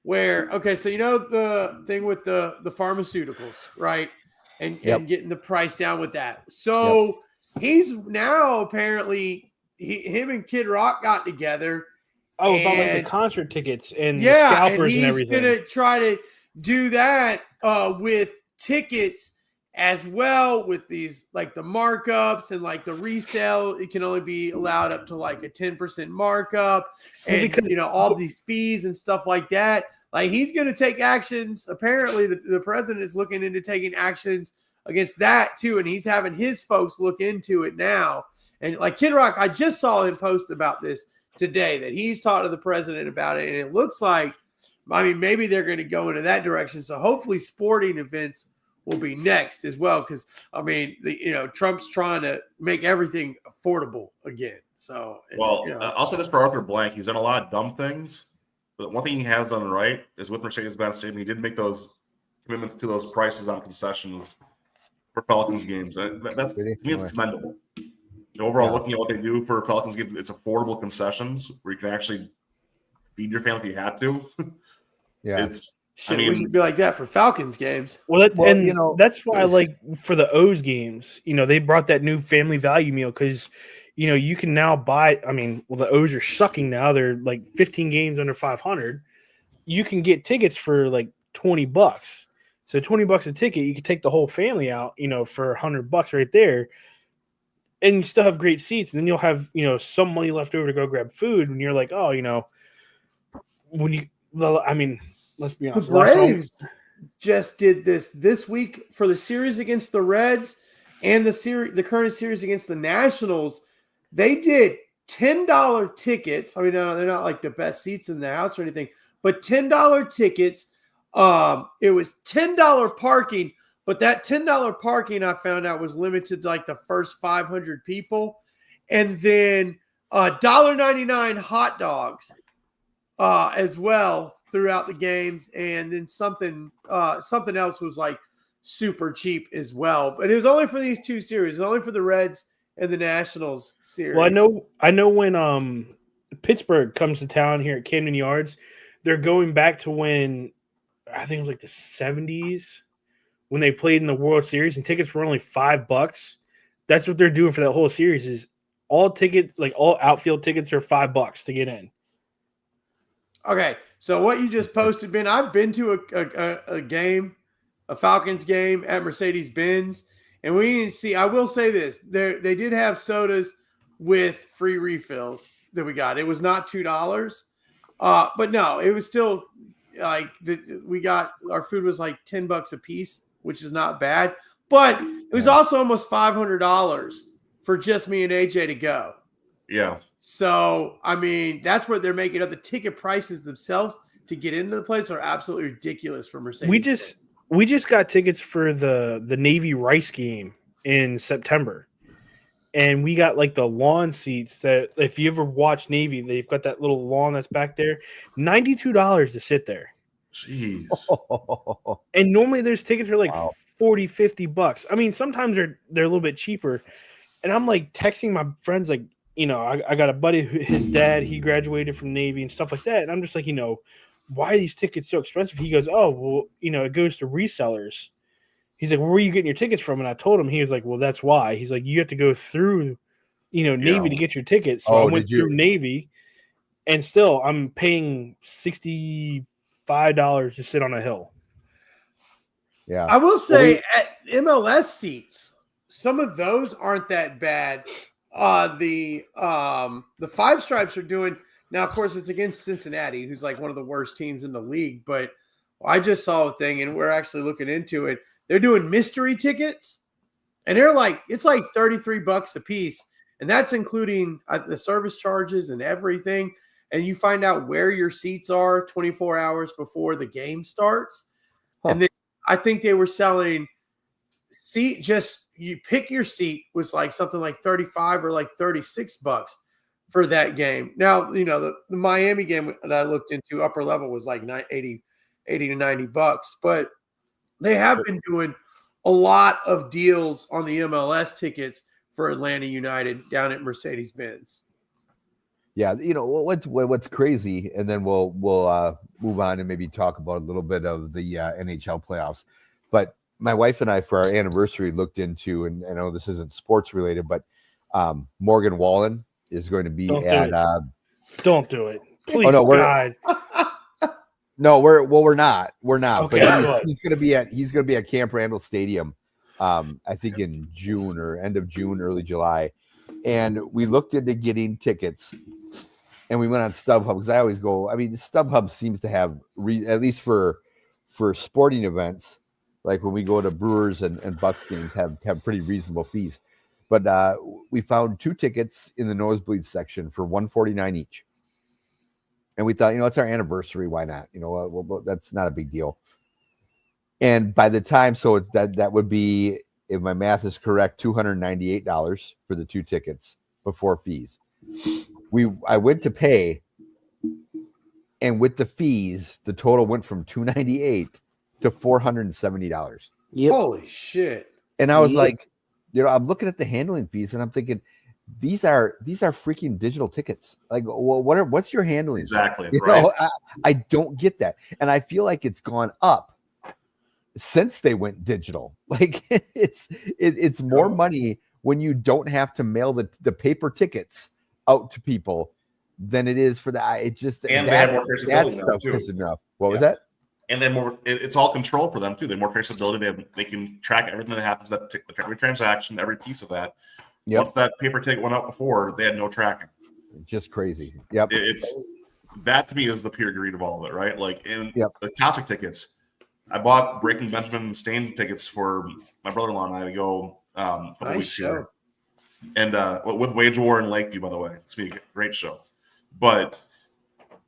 where, so you know the thing with the pharmaceuticals, right? And getting the price down with that. So he's now apparently him and Kid Rock got together. Oh, about like the concert tickets and the scalpers and everything. He's gonna try to do that with tickets as well, with these like the markups and like the resale. It can only be allowed up to like a 10% markup, and all these fees and stuff like that. Like, he's going to take actions. Apparently, the president is looking into taking actions against that too, and he's having his folks look into it now. And like Kid Rock, I just saw him post about this today, that he's talked to the president about it, and it looks like, maybe they're going to go into that direction. So hopefully sporting events will be next as well, because Trump's trying to make everything affordable again. So, I'll say this for Arthur Blank: he's done a lot of dumb things, but one thing he has done right is with Mercedes-Benz Stadium, he did make those commitments to those prices on concessions for Pelicans games. That's, to me, it's commendable. Overall, looking at what they do for Pelicans games, it's affordable concessions where you can actually feed your family if you had to. We should be like that for Falcons games. That's why, like, for the O's games, they brought that new family value meal because, you can now buy. The O's are sucking now. They're like 15 games under 500. You can get tickets for like $20. So $20 a ticket, you can take the whole family out, for $100 right there. And you still have great seats, and then you'll have some money left over to go grab food. And you're like, let's be honest. The Braves just did this week for the series against the Reds and the current series against the Nationals. They did $10 tickets. They're not like the best seats in the house or anything, but $10 tickets. It was $10 parking. But that $10 parking, I found out, was limited to like the first 500 people. And then $1.99 hot dogs as well throughout the games. And then something else was like super cheap as well. But it was only for these two series. It was only for the Reds and the Nationals series. Well, I know when Pittsburgh comes to town here at Camden Yards, they're going back to when I think it was like the 70s. When they played in the World Series and tickets were only $5. That's what they're doing for that whole series is all outfield tickets are $5 to get in. Okay. So what you just posted, Ben, I've been to a game, a Falcons game at Mercedes-Benz, and we didn't see, I will say this, they did have sodas with free refills that we got. It was not $2. But no, it was still like our food was like $10 a piece, which is not bad, but it was also almost $500 for just me and AJ to go. Yeah. So, that's what they're making up. The ticket prices themselves to get into the place are absolutely ridiculous for Mercedes. We just got tickets for the Navy Rice game in September. And we got like the lawn seats that if you ever watch Navy, they've got that little lawn that's back there. $92 to sit there. Jeez. And normally there's tickets for like $40-$50. Sometimes they're a little bit cheaper. And I'm like texting my friends like, I got a buddy who his dad, he graduated from Navy and stuff like that. And I'm just like, why are these tickets so expensive? He goes, oh, well, it goes to resellers. He's like, where are you getting your tickets from? And I told him. He was like, well, that's why. He's like, you have to go through, Navy to get your tickets. So I went through Navy, and still I'm paying $65 to sit on a hill. Yeah, I will say at MLS seats, some of those aren't that bad. The Five Stripes are doing now. Of course, it's against Cincinnati, who's like one of the worst teams in the league. But I just saw a thing, and we're actually looking into it. They're doing mystery tickets, and it's like $33 a piece, and that's including the service charges and everything. And you find out where your seats are 24 hours before the game starts, and then I think they were selling you pick your seat was like something like 35 or like $36 for that game. Now, the Miami game that I looked into upper level was like 80 to $90, but they have been doing a lot of deals on the MLS tickets for Atlanta United down at Mercedes-Benz. Yeah, what's crazy, and then we'll move on and maybe talk about a little bit of the NHL playoffs. But my wife and I, for our anniversary, looked into, and I know this isn't sports related, but Morgan Wallen is going to be Don't do it, please. Oh no, God. No, we're not. We're not. Okay, but he's going to be at Camp Randall Stadium. I think in June or end of June, early July, and we looked into getting tickets. And we went on StubHub because I always go. I mean, StubHub seems to have, at least for sporting events, like when we go to Brewers and Bucks games, have pretty reasonable fees. But we found 2 tickets in the nosebleed section for $149 each. And we thought, it's our anniversary. Why not? Well, that's not a big deal. And by the time, so that would be, if my math is correct, $298 for the 2 tickets before fees. I went to pay, and with the fees, the total went from $298 to $470. Yep. Holy shit! And I was like, I'm looking at the handling fees, and I'm thinking, these are freaking digital tickets. Like, well, what's your handling? Exactly. I don't get that, and I feel like it's gone up since they went digital. Like it's more money when you don't have to mail the paper tickets out to people than it is for the. It just and they have more traceability. That stuff pissing me off. What was that? And then more. It's all control for them too. They have more traceability. They can track everything that happens. Every transaction, every piece of that. Yep. Once that paper ticket went out before, they had no tracking. Just crazy. Yep. It's that to me is the pure greed of all of it, right? Like in the concert tickets, I bought Breaking Benjamin and Stain tickets for my brother-in-law and I to go a couple weeks ago. And with Wage War in Lakeview, by the way, it's been a great show. But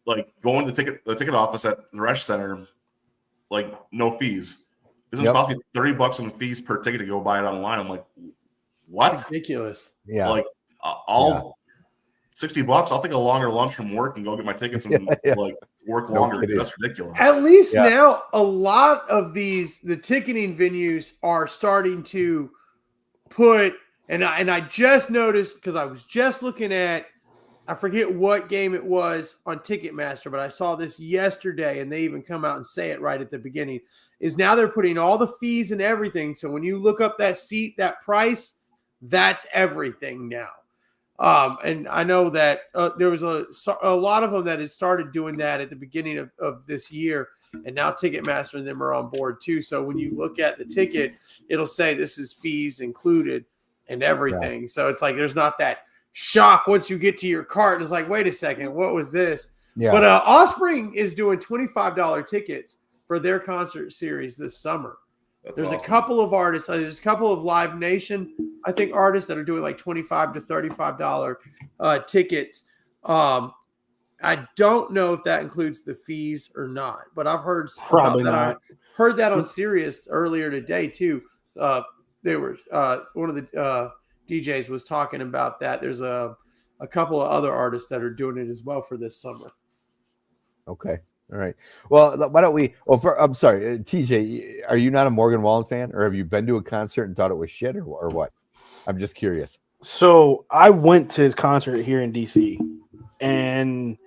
like going to the ticket office at the Resch Center, like no fees. This is cost me $30 in fees per ticket to go buy it online. I'm like, what? That's ridiculous. Yeah. Like $60. I'll take a longer lunch from work and go get my tickets and like work longer. That's ridiculous. At least now a lot of the ticketing venues are starting to put, and I just noticed because I was just looking at, I forget what game it was on Ticketmaster, but I saw this yesterday and they even come out and say it right at the beginning, is now they're putting all the fees and everything. So when you look up that seat, that price, that's everything now. And I know that there was a lot of them that had started doing that at the beginning of this year, and now Ticketmaster and them are on board too. So when you look at the ticket, it'll say this is fees included and everything. Yeah. So it's like there's not that shock once you get to your cart. And it's like, wait a second, what was this? Yeah. But Offspring is doing $25 tickets for their concert series this summer. There's awesome. A couple of artists. There's a couple of Live Nation, I think, artists that are doing like $25 to $35 tickets. I don't know if that includes the fees or not, but I've heard probably not. I heard that on Sirius earlier today too. They were one of the DJs was talking about that. There's a couple of other artists that are doing it as well for this summer. Okay. All right. Well, why don't we? I'm sorry, TJ. Are you not a Morgan Wallen fan, or have you been to a concert and thought it was shit, or what? I'm just curious. So I went to his concert here in DC, and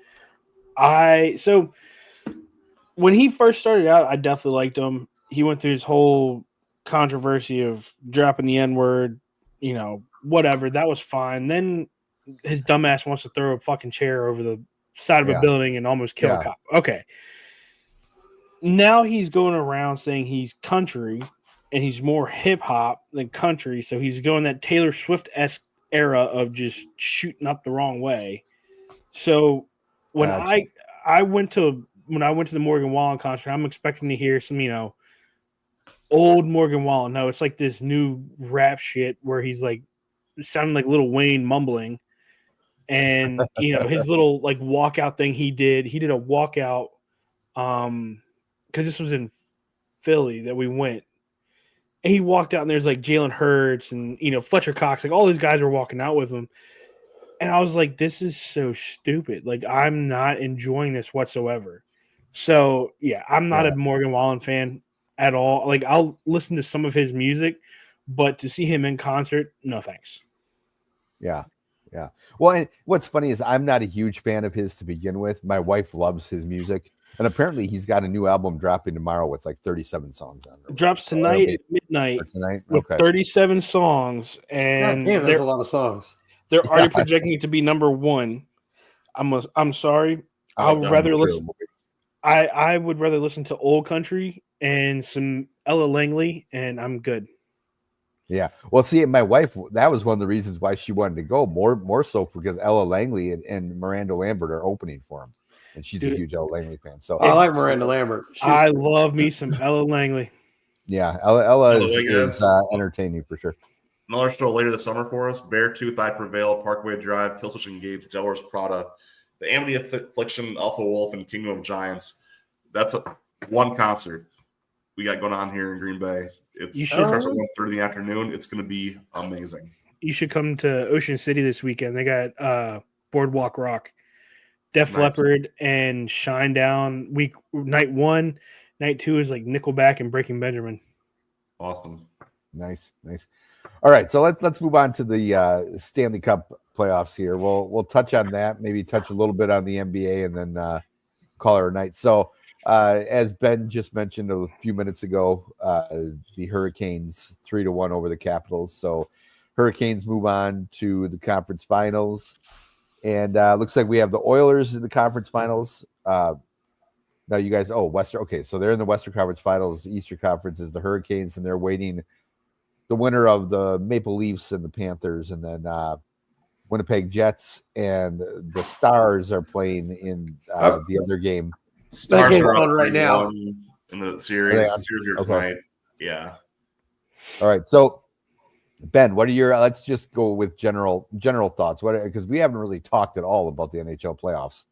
when he first started out, I definitely liked him. He went through his whole controversy of dropping the N-word, whatever. That was fine. Then his dumbass wants to throw a fucking chair over the side of a building and almost kill a cop. Okay. Now he's going around saying he's country and he's more hip hop than country. So he's going that Taylor Swift-esque era of just shooting up the wrong way. So when I went to the Morgan Wallen concert, I'm expecting to hear some, old Morgan Wallen. No, it's like this new rap shit where he's like sounding like Lil Wayne mumbling. And his little like walkout thing he did a walkout because this was in Philly that we went. And he walked out and there's like Jalen Hurts and Fletcher Cox, like all these guys were walking out with him. And I was like, this is so stupid. Like, I'm not enjoying this whatsoever. So yeah, I'm not a Morgan Wallen fan at all. Like, I'll listen to some of his music, but to see him in concert, no thanks. Yeah. Yeah. Well, and what's funny is I'm not a huge fan of his to begin with. My wife loves his music. And apparently he's got a new album dropping tomorrow with like 37 songs on it. Drops tonight at midnight with 37 songs. And damn, there's a lot of songs. They're already projecting it to be number one. I'm sorry. I would rather listen. I would rather listen to old country and some Ella Langley, and I'm good. Yeah. Well, see, my wife, that was one of the reasons why she wanted to go more so because Ella Langley and Miranda Lambert are opening for him. And she's a huge Ella Langley fan. So I like Miranda Lambert. I love me some Ella Langley. Yeah. Ella is entertaining for sure. Another show later this summer for us: Beartooth, I Prevail, Parkway Drive, Killswitch Engage, Jailers Prada, The Amity Affliction, Alpha Wolf, and Kingdom of Giants. That's one concert we got going on here in Green Bay. It starts at 1:30 in the afternoon. It's going to be amazing. You should come to Ocean City this weekend. They got Boardwalk Rock, Def Leppard, and Shinedown. Night 1, night 2 is like Nickelback and Breaking Benjamin. Awesome. Nice. All right, so let's move on to the Stanley Cup playoffs here. We'll touch on that, maybe touch a little bit on the NBA, and then call it a night. So as Ben just mentioned a few minutes ago, the Hurricanes 3-1 over the Capitals. So Hurricanes move on to the conference finals, and looks like we have the Oilers in the conference finals. Now you guys, Western. Okay, so they're in the Western Conference Finals. The Eastern Conference is the Hurricanes, and they're waiting the winner of the Maple Leafs and the Panthers, and then Winnipeg Jets and the Stars are playing in the other game. Stars are on right now in the series. Tonight. Yeah. All right. So, Ben, what are your? Let's just go with general thoughts. Because we haven't really talked at all about the NHL playoffs,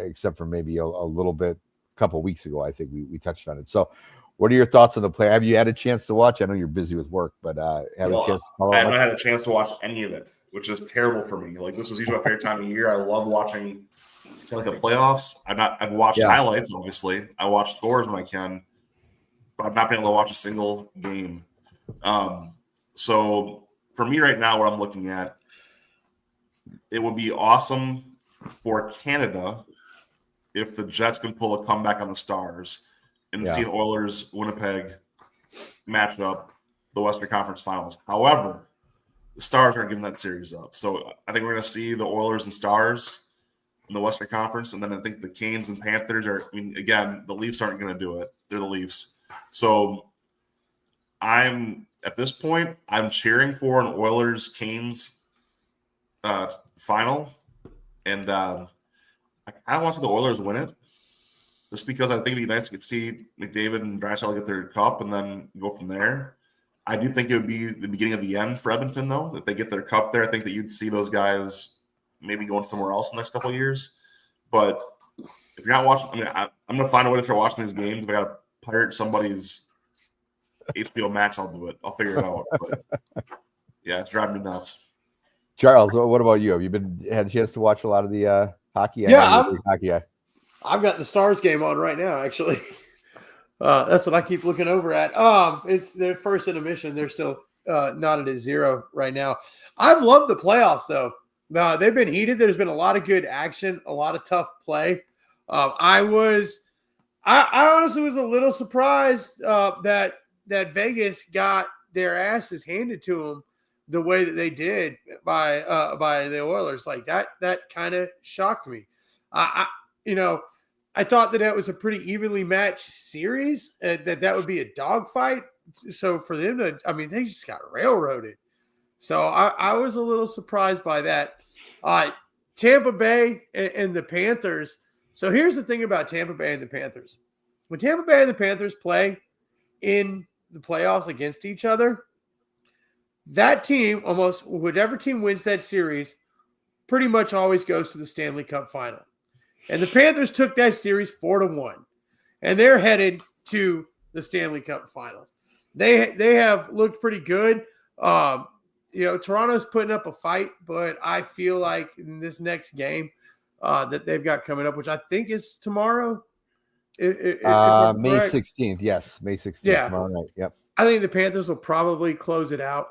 except for maybe a little bit a couple of weeks ago. I think we touched on it. So, what are your thoughts on the play? Have you had a chance to watch? I know you're busy with work, but I haven't had a chance to watch any of it, which is terrible for me. Like, this is usually my favorite time of year. I love watching like the playoffs. I've watched highlights, obviously. I watch scores when I can, but I've not been able to watch a single game. So for me right now, what I'm looking at, it would be awesome for Canada if the Jets can pull a comeback on the Stars and see an Oilers Winnipeg matchup, the Western Conference Finals. However, the Stars aren't giving that series up. So I think we're going to see the Oilers and Stars in the Western Conference, and then I think the Canes and Panthers are. I mean, again, the Leafs aren't going to do it. They're the Leafs. So at this point, I'm cheering for an Oilers Canes final, and I kind of want to see the Oilers win it. Just because I think it'd be nice to see McDavid and Draisaitl get their cup and then go from there. I do think it would be the beginning of the end for Edmonton, though. If they get their cup there, I think that you'd see those guys maybe going somewhere else in the next couple of years. But if you're not watching, I'm going to find a way to start watching these games. If I got to pirate somebody's HBO Max, I'll do it. I'll figure it out. But yeah, it's driving me nuts. Charles, what about you? Have you had a chance to watch a lot of the hockey? I've got the Stars game on right now, actually. That's what I keep looking over at. It's their first intermission. They're still knotted at 0 right now. I've loved the playoffs, though. They've been heated. There's been a lot of good action, a lot of tough play. I honestly was a little surprised that that Vegas got their asses handed to them the way that they did by the Oilers. Like that kind of shocked me. I thought that was a pretty evenly matched series, that would be a dogfight. So for them they just got railroaded. So I was a little surprised by that. Tampa Bay and the Panthers. So here's the thing about Tampa Bay and the Panthers. When Tampa Bay and the Panthers play in the playoffs against each other, that team, almost whatever team wins that series, pretty much always goes to the Stanley Cup final. And the Panthers took that series 4-1, and they're headed to the Stanley Cup finals. They have looked pretty good. Toronto's putting up a fight, but I feel like in this next game that they've got coming up, which I think is tomorrow. May 16th. Yes, May 16th. Yeah. Tomorrow night. Yep. I think the Panthers will probably close it out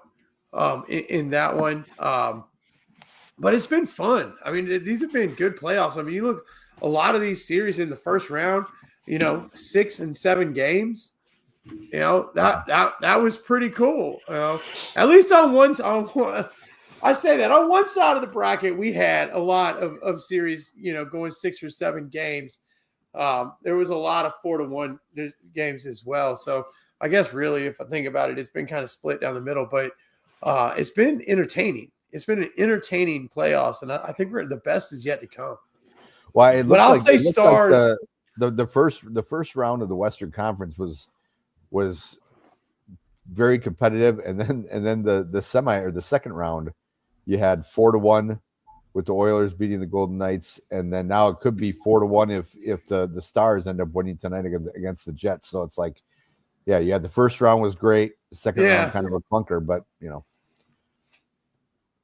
in that one. But it's been fun. I mean, these have been good playoffs. I mean, you look a lot of these series in the first round, 6 and 7 games. That was pretty cool. At least on one I say that on one side of the bracket, we had a lot of series, going 6 or 7 games. There was a lot of 4-1 games as well. So I guess really, if I think about it, it's been kind of split down the middle, but it's been entertaining. It's been an entertaining playoffs, and I think the best is yet to come. Well, it looks Stars. Like the first round of the Western Conference was very competitive, and then the semi or the second round, you had 4-1 with the Oilers beating the Golden Knights, and then now it could be 4-1 if the Stars end up winning tonight against the Jets. So it's like, yeah, you had the first round was great, the second round kind of a clunker, but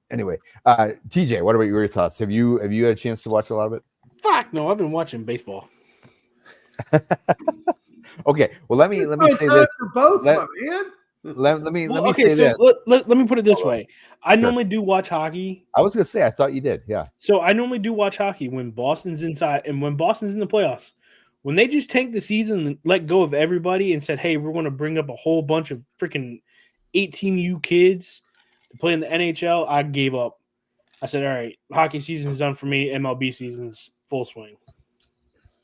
Anyway, TJ, what about your thoughts? Have you had a chance to watch a lot of it? Fuck no, I've been watching baseball. Okay, well let me say this. For both, my man. Let me say this. Let me put it this way. I normally do watch hockey. I was gonna say I thought you did, yeah. So I normally do watch hockey when Boston's inside and when Boston's in the playoffs. When they just tanked the season and let go of everybody and said, "Hey, we're going to bring up a whole bunch of freaking 18U kids to play in the NHL," I gave up. I said, "All right, hockey season's done for me. MLB season's full swing."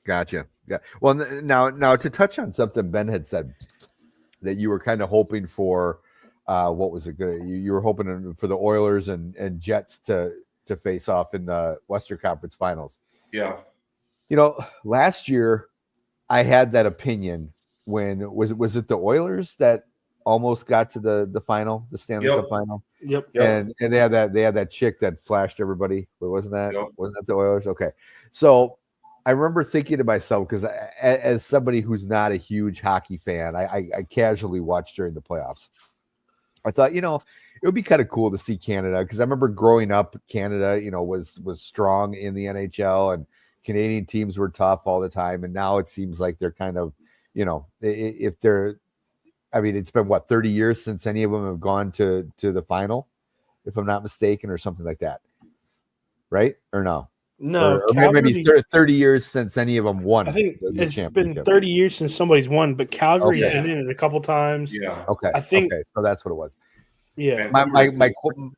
Gotcha. Yeah. Well, now to touch on something Ben had said that you were kind of hoping for, what was it good? You were hoping for the Oilers and Jets to face off in the Western Conference Finals. Yeah. Last year I had that opinion when was it the Oilers that almost got to the final, the Stanley Cup final? Yep. And they had that chick that flashed everybody. But wasn't that the Oilers? Okay. So I remember thinking to myself, because as somebody who's not a huge hockey fan, I casually watched during the playoffs. I thought, it would be kind of cool to see Canada, because I remember growing up, Canada, was strong in the NHL, and Canadian teams were tough all the time. And now it seems like they're kind of, if they're, I mean, it's been 30 years since any of them have gone to the final, if I'm not mistaken, or something like that, right? Or no? No, or maybe 30 years since any of them won. I think it's been 30 years since somebody's won, but Calgary's been in it a couple times. Yeah. Okay. I think so that's what it was. Yeah.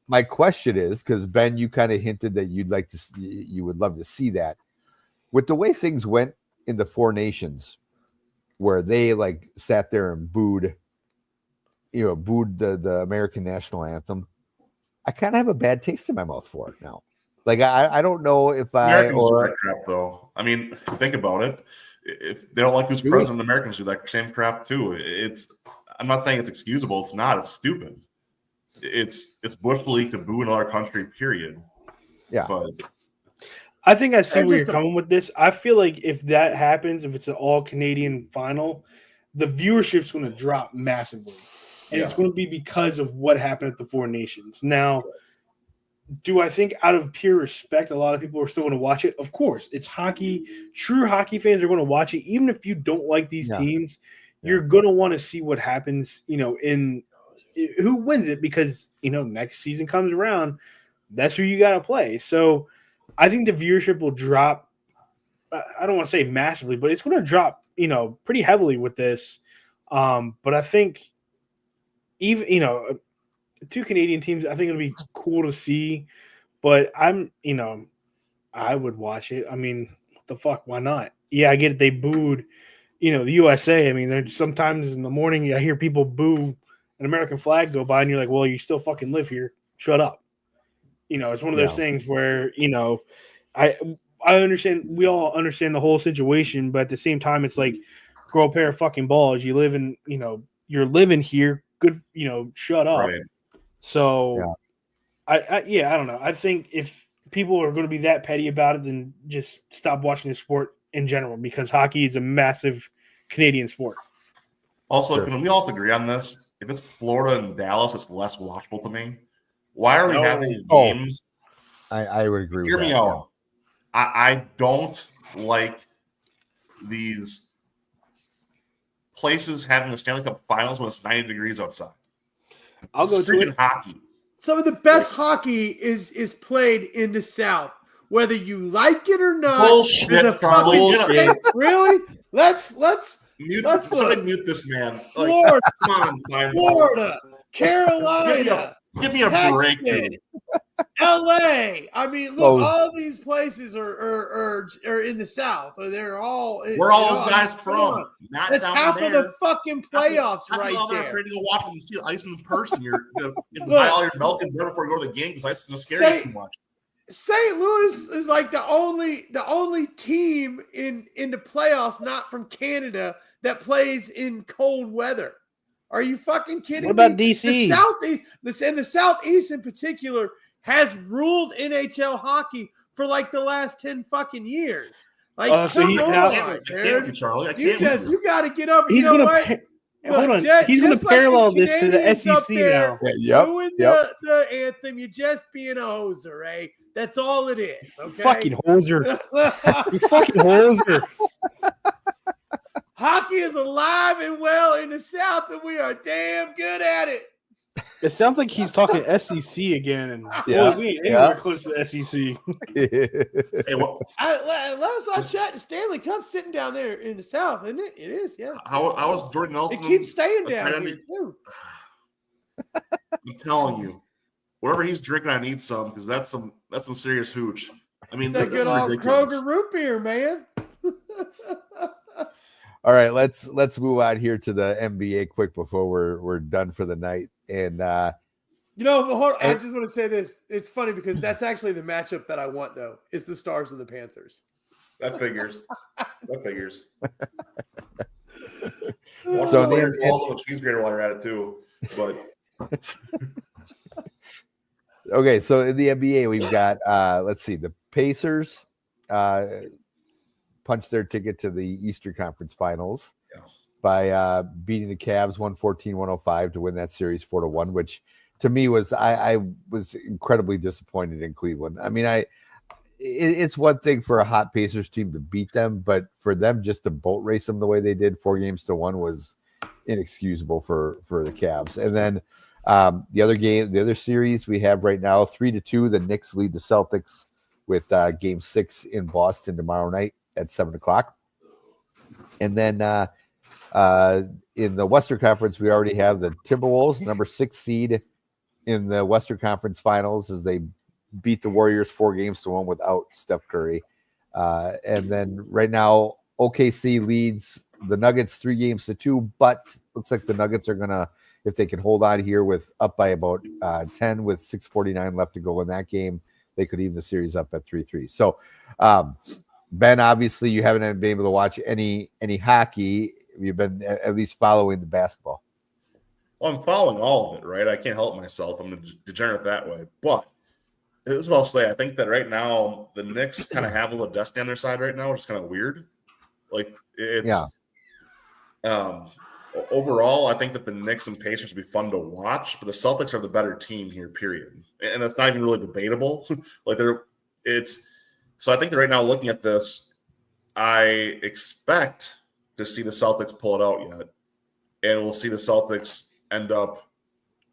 My question is, because Ben, you kind of hinted that you would love to see that with the way things went in the Four Nations, where they sat there and booed the American national anthem. I kind of have a bad taste in my mouth for it now. I don't know if Americans do that crap, though. I mean, think about it. If they don't like who's president, Americans do that same crap too. I'm not saying it's excusable. It's not. It's stupid. It's Bush League to boo another country. Period. Yeah. But I think I see where you're coming with this. I feel like if that happens, if it's an all Canadian final, the viewership's going to drop massively, and it's going to be because of what happened at the Four Nations. Now, do I think out of pure respect, a lot of people are still going to watch it? Of course. It's hockey. True hockey fans are going to watch it. Even if you don't like these teams, you're going to want to see what happens, in who wins it, because, next season comes around. That's who you got to play. So I think the viewership will drop. I don't want to say massively, but it's going to drop, pretty heavily with this. But I think even two Canadian teams, I think it'll be cool to see. But I would watch it. I mean, what the fuck? Why not? Yeah, I get it. They booed, the USA. I mean, there's sometimes in the morning I hear people boo an American flag go by, and you're like, well, you still fucking live here. Shut up. It's one of those things where I understand. We all understand the whole situation, but at the same time, it's like, grow a pair of fucking balls. You live in, you're living here. Good, shut up. Right. So, I don't know. I think if people are going to be that petty about it, then just stop watching the sport in general, because hockey is a massive Canadian sport. Also, can we also agree on this? If it's Florida and Dallas, it's less watchable to me. Why are we having games? I would agree Hear with me that. out. I don't like these places having the Stanley Cup Finals when it's 90 degrees outside. I'll go It's to freaking it. hockey. Some of the best hockey is played in the South, whether you like it or not. Bullshit, there's a Carly. fucking state. Really? Let's Somebody look. mute this man. Florida, Come on, Brian. Florida, Carolina, Give me a break, Texas, dude. LA. I mean, look, Oh. all these places are in the South. Or they're all. Where are all those guys from? Not That's down half there. of the fucking playoffs right They're there. afraid to go watch them and see ice in person. You're going to buy all your milk and bread before you go to the game because ice is just scary too much. St. Louis is like the only team in the playoffs not from Canada that plays in cold weather. Are you fucking kidding What about me? DC? The Southeast, the Southeast in particular, has ruled NHL hockey for like the last 10 fucking years. Like, So come he- on, now- I can't with dude. you, Charlie. I You can't with you. you got to get over. He's You know gonna what? hold on. Look, He's gonna just like the parallel this to the Canadians up SEC there now. Yep. doing Yep. the anthem, you're just being a hoser, eh? That's all it is. Okay. Fucking hoser. You fucking hoser. Hockey is alive and well in the South, and we are damn good at it. It sounds like he's talking SEC again, and Yeah, we ain't yeah. anywhere close to the SEC. Hey, Last I checked, the Stanley Cup's sitting down there in the South, isn't it? It is, yeah. how was Jordan Nelson? It keeps staying down Randy? here too. I'm telling you, whatever he's drinking, I need some because that's some serious hooch. I mean, It's that this good is old ridiculous. Kroger root beer, man. All right, let's move on here to the NBA quick before we're done for the night. And Hold on, I just want to say this. It's funny because that's actually the matchup that I want, though. It's the Stars and the Panthers. That figures. That figures. So There's also a cheese grater while you're at it too. But okay, so in the NBA we've got let's see, the Pacers punched their ticket to the Eastern Conference Finals by beating the Cavs 114-105 to win that series 4-1, which to me was I was incredibly disappointed in Cleveland. I mean, it's one thing for a hot Pacers team to beat them, but for them just to boat race them the way they did 4-1 was inexcusable for the Cavs. And then the other series we have right now, 3-2, the Knicks lead the Celtics with game 6 in Boston tomorrow night at 7:00. And then in the Western Conference, we already have the Timberwolves, number 6 seed in the Western Conference Finals, as they beat the Warriors 4-1 without Steph Curry. And then right now, OKC leads the Nuggets 3-2, but looks like the Nuggets are gonna, if they can hold on here with up by about 10 with 6:49 left to go in that game, they could even the series up at 3-3. So, Ben, obviously you haven't been able to watch any hockey. You've been at least following the basketball. well, I'm following all of it, right? I can't help myself. I'm a degenerate that way. But this is what I'll say. I think that right now the Knicks kind of have a little destiny on their side right now, which is kind of weird. Like it's overall, I think that the Knicks and Pacers would be fun to watch, but the Celtics are the better team here, period. And that's not even really debatable. So I think that right now, looking at this, I expect to see the Celtics pull it out yet. And we'll see the Celtics end up,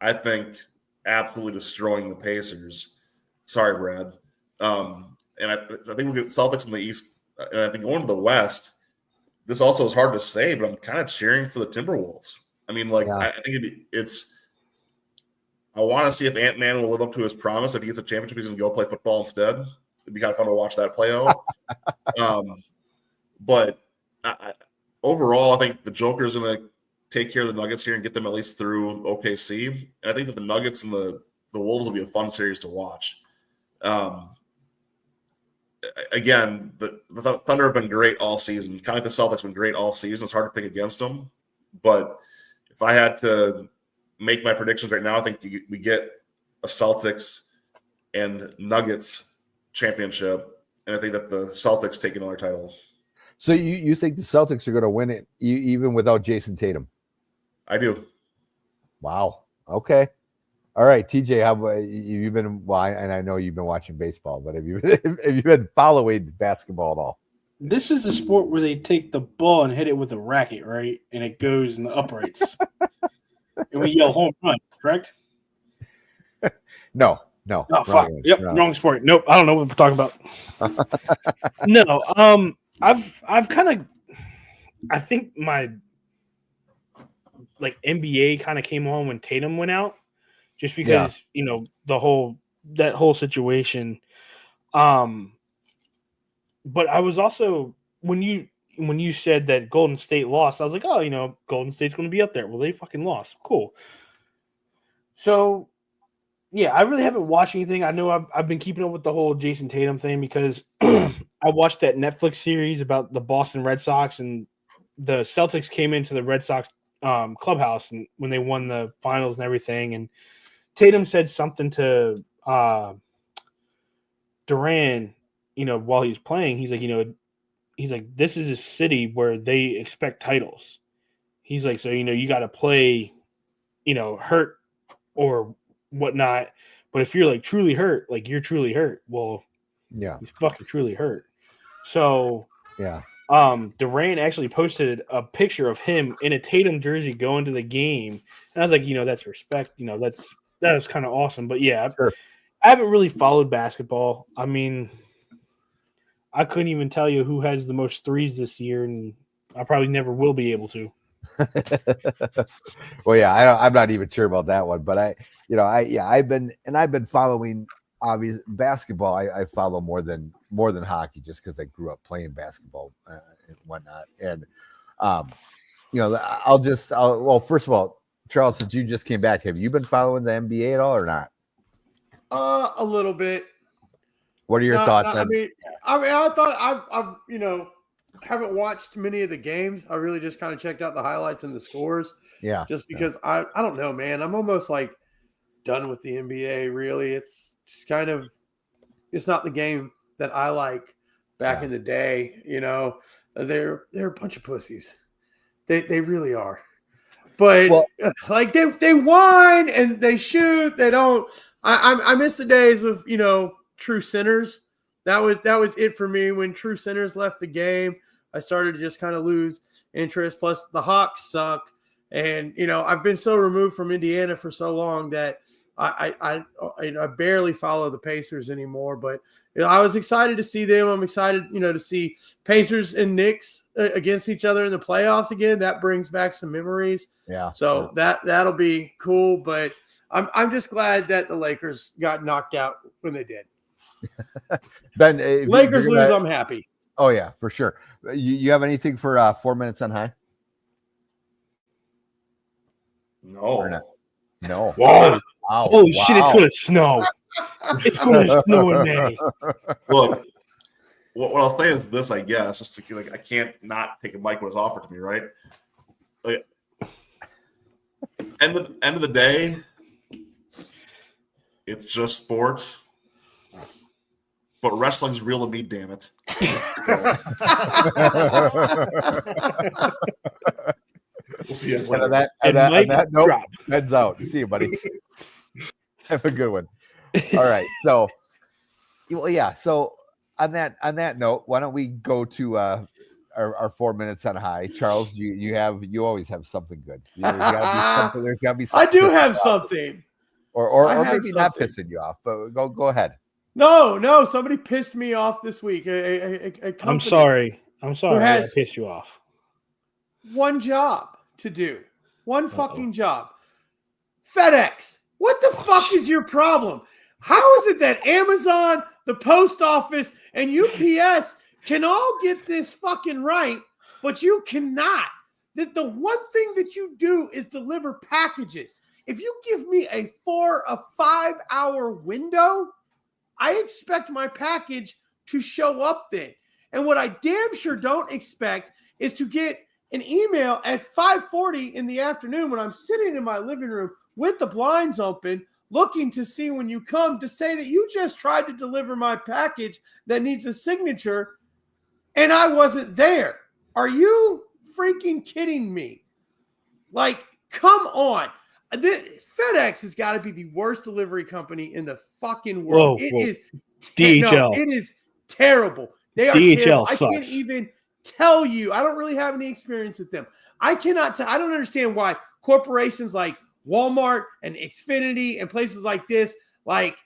I think, absolutely destroying the Pacers. Sorry, Brad. And I think we'll get Celtics in the East. And I think going to the West, this also is hard to say, but I'm kind of cheering for the Timberwolves. I mean, I think I want to see if Ant-Man will live up to his promise. If he gets a championship, he's going to go play football instead. It'd be kind of fun to watch that play out. But overall, I think the Joker is going to take care of the Nuggets here and get them at least through OKC. And I think that the Nuggets and the Wolves will be a fun series to watch. Again, the Thunder have been great all season. Kind of like the Celtics have been great all season. It's hard to pick against them. But if I had to make my predictions right now, I think we get a Celtics and Nuggets championship. And I think that the Celtics take another title. So you think the Celtics are going to win it even without Jason Tatum? I do. Wow. Okay. All right, TJ, how about you've been? Well, and I know you've been watching baseball, but have you been following basketball at all? This is a sport where they take the ball and hit it with a racket, right? And it goes in the uprights. And we yell home run, correct? No. Oh, fuck. Yep, no. Wrong sport. Nope, I don't know what we're talking about. No, I've kind of, I think my NBA kind of came on when Tatum went out, just because that whole situation. But I was also when you said that Golden State lost, I was like, oh, Golden State's going to be up there. Well, they fucking lost. Cool. So, yeah, I really haven't watched anything. I know I've been keeping up with the whole Jason Tatum thing because I watched that Netflix series about the Boston Red Sox, and the Celtics came into the Red Sox clubhouse and when they won the finals and everything. And Tatum said something to Durant, while he was playing. He's like, this is a city where they expect titles. He's like, so, you got to play, hurt or whatnot. But if you're truly hurt, you're truly hurt. Well, yeah, he's fucking truly hurt. So, yeah. Durant actually posted a picture of him in a Tatum jersey going to the game. And I was like, that's respect. That was kind of awesome. But yeah, sure. I haven't really followed basketball. I mean, I couldn't even tell you who has the most threes this year, and I probably never will be able to. Well, yeah, I'm not even sure about that one, but I've been following obvious basketball. I follow more than hockey just because I grew up playing basketball and whatnot. And well, first of all, Charles, since you just came back, have you been following the NBA at all or not? A little bit. What are your thoughts? I mean, I thought I've haven't watched many of the games. I really just kind of checked out the highlights and the scores. Yeah. Just because I don't know, man. I'm almost done with the NBA. Really, it's kind of not the game that I like back in the day. They're a bunch of pussies. They really are. But they whine and they shoot. They don't. I miss the days of true sinners. That was it for me. When true sinners left the game, I started to just kind of lose interest. Plus, the Hawks suck, and I've been so removed from Indiana for so long that I barely follow the Pacers anymore. But I was excited to see them. I'm excited, to see Pacers and Knicks against each other in the playoffs again. That brings back some memories. Yeah. So that'll be cool. But I'm just glad that the Lakers got knocked out when they did. Ben, Lakers lose, I'm happy. Oh yeah, for sure. You have anything for 4 minutes on high? No. No. Wow. Holy shit! It's gonna snow. It's gonna snow in May. Look, what I'll say is this, I guess, just to I can't not take a mic when it's offered to me, right? End of the day, it's just sports. But wrestling's real to me, damn it. We'll see you guys later. On that note, heads out. See you, buddy. Have a good one. All right. So, yeah. So on that note, why don't we go to our 4 minutes on high? Charles, you always have something good. There's got to be something. I do have something. Or maybe not pissing you off, but go ahead. No, somebody pissed me off this week. I'm sorry. I pissed you off. One job to do. One fucking job. FedEx. What the fuck is your problem? How is it that Amazon, the post office, and UPS can all get this fucking right, but you cannot? That the one thing that you do is deliver packages. If you give me a 4 or 5 hour window, I expect my package to show up then. And what I damn sure don't expect is to get an email at 5:40 in the afternoon when I'm sitting in my living room with the blinds open, looking to see when you come, to say that you just tried to deliver my package that needs a signature and I wasn't there. Are you freaking kidding me? Like, come on. FedEx has got to be the worst delivery company in the fucking world. Whoa. It is DHL. No, it is terrible. They are DHL terrible. sucks. I can't even tell you. I don't really have any experience with them. I cannot tell. I don't understand why corporations like Walmart and Xfinity and places like this, like,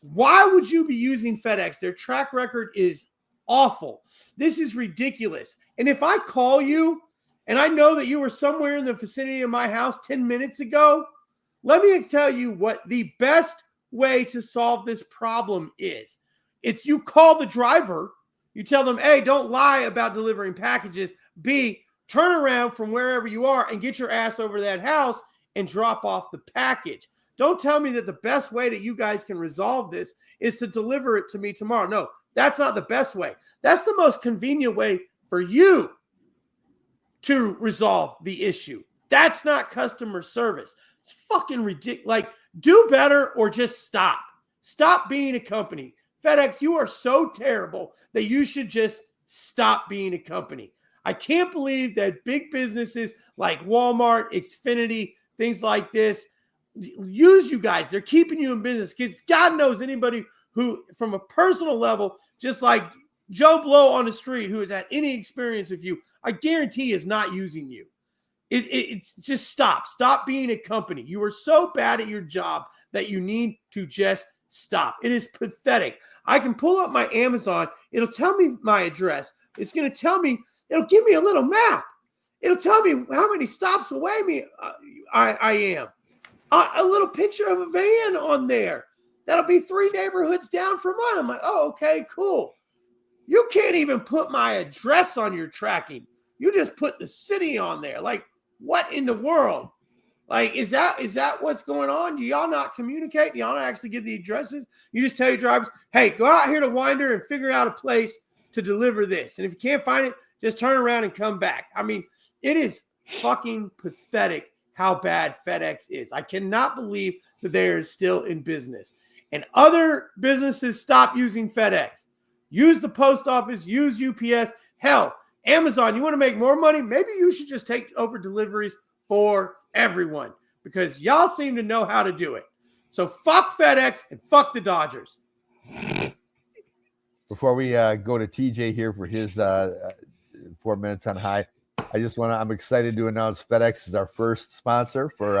why would you be using FedEx? Their track record is awful. This is ridiculous. And if I call you and I know that you were somewhere in the vicinity of my house 10 minutes ago, let me tell you what the best way to solve this problem is. It's you call the driver. You tell them, A, don't lie about delivering packages. B, turn around from wherever you are and get your ass over to that house and drop off the package. Don't tell me that the best way that you guys can resolve this is to deliver it to me tomorrow. No, that's not the best way. That's the most convenient way for you to resolve the issue. That's not customer service. It's fucking ridiculous. Like, do better or just stop. Stop being a company. FedEx, you are so terrible that you should just stop being a company. I can't believe that big businesses like Walmart, Xfinity, things like this, use you guys. They're keeping you in business because God knows anybody who, from a personal level, just like Joe Blow on the street, who has had any experience with you, I guarantee is not using you. It's just stop. Stop being a company. You are so bad at your job that you need to just stop. It is pathetic. I can pull up my Amazon. It'll tell me my address. It's going to tell me, it'll give me a little map. It'll tell me how many stops away I am. A little picture of a van on there. That'll be 3 neighborhoods down from mine. I'm like, oh, okay, cool. You can't even put my address on your tracking. You just put the city on there. Like, what in the world? Like, is that what's going on? Do y'all not communicate? Do y'all not actually give the addresses? You just tell your drivers, hey, go out here to Winder and figure out a place to deliver this. And if you can't find it, just turn around and come back. I mean, it is fucking pathetic how bad FedEx is. I cannot believe that they are still in business. And other businesses stop using FedEx. Use the post office, use UPS. Hell, Amazon, you want to make more money? Maybe you should just take over deliveries for everyone because y'all seem to know how to do it. So fuck FedEx and fuck the Dodgers. Before we go to TJ here for his 4 minutes on high, I'm excited to announce FedEx is our first sponsor for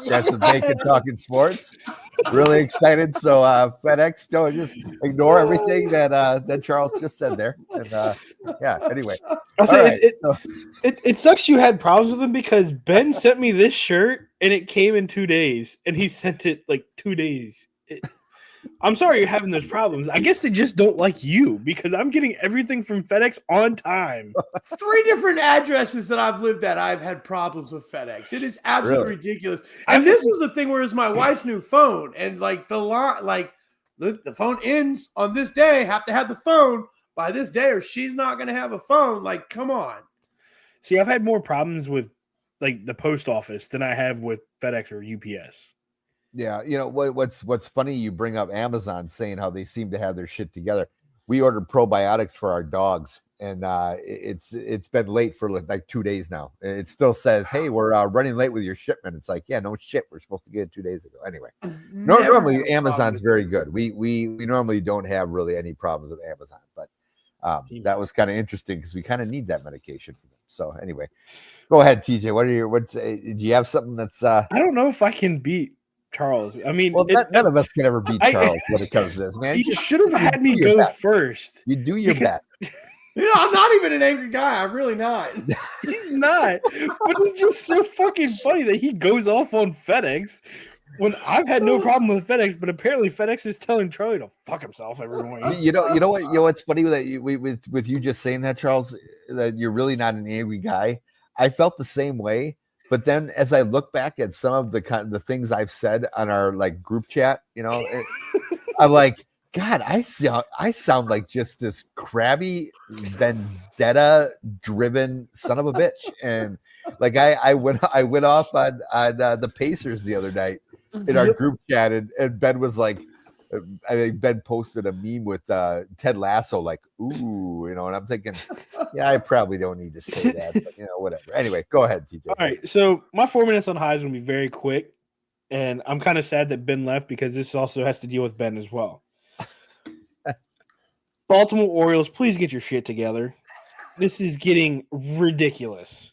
That's the Bacon Talking Sports. Really excited. So FedEx, don't just ignore everything that Charles just said there. And yeah, anyway. I'll say it sucks you had problems with him because Ben sent me this shirt and it came in 2 days and he sent it like 2 days. I'm sorry you're having those problems. I guess they just don't like you because I'm getting everything from FedEx on time. 3 different addresses that I've lived at, I've had problems with FedEx. It is absolutely ridiculous. And this was the thing where it's my wife's new phone. And like the phone ends on this day, have to have the phone by this day or she's not going to have a phone. Like, come on. See, I've had more problems with like the post office than I have with FedEx or UPS. Yeah, you know what's funny? You bring up Amazon saying how they seem to have their shit together. We ordered probiotics for our dogs, and it's been late for like 2 days now. It still says, "Hey, we're running late with your shipment." It's like, yeah, no shit, we're supposed to get it 2 days ago. Anyway, normally Amazon's very good. We normally don't have really any problems with Amazon, but that was kind of interesting because we kind of need that medication for them. So anyway, go ahead, TJ. Do you have something that's? I don't know if I can beat Charles. I mean, well, none of us can ever beat Charles when it comes to this, man. You should have had me go first. You do your best. I'm not even an angry guy. I'm really not. He's not. But it's just so fucking funny that he goes off on FedEx when I've had no problem with FedEx, but apparently FedEx is telling Charlie to fuck himself every morning. You know what's funny with that with you just saying that, Charles, that you're really not an angry guy. I felt the same way, but then as I look back at some of the things I've said on our like group chat, I'm like, God, I sound like just this crabby vendetta-driven son of a bitch, and like I went off on the Pacers the other night in our group chat, and Ben was like, I think Ben posted a meme with Ted Lasso, like, ooh, and I'm thinking, yeah, I probably don't need to say that, but whatever. Anyway, go ahead, TJ. All right, so my 4 minutes on highs will be very quick, and I'm kind of sad that Ben left because this also has to deal with Ben as well. Baltimore Orioles, please get your shit together. This is getting ridiculous.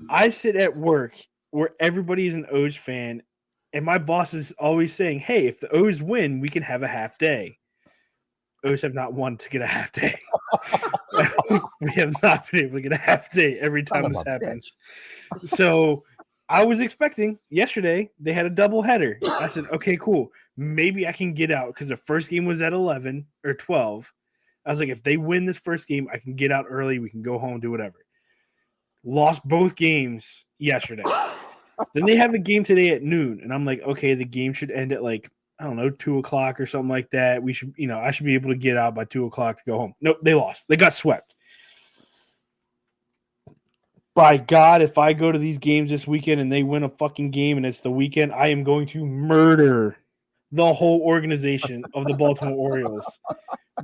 I sit at work where everybody is an O's fan, and my boss is always saying, hey, if the O's win, we can have a half day. O's have not won to get a half day. We have not been able to get a half day every time this happens. So I was expecting yesterday they had a double header. I said, okay, cool. Maybe I can get out because the first game was at 11 or 12. I was like, if they win this first game, I can get out early. We can go home, do whatever. Lost both games yesterday. Then they have a game today at noon. And I'm like, okay, the game should end at like, I don't know, 2 o'clock or something like that. We should, I should be able to get out by 2 o'clock to go home. Nope, they lost. They got swept. By God, if I go to these games this weekend and they win a fucking game and it's the weekend, I am going to murder the whole organization of the Baltimore Orioles.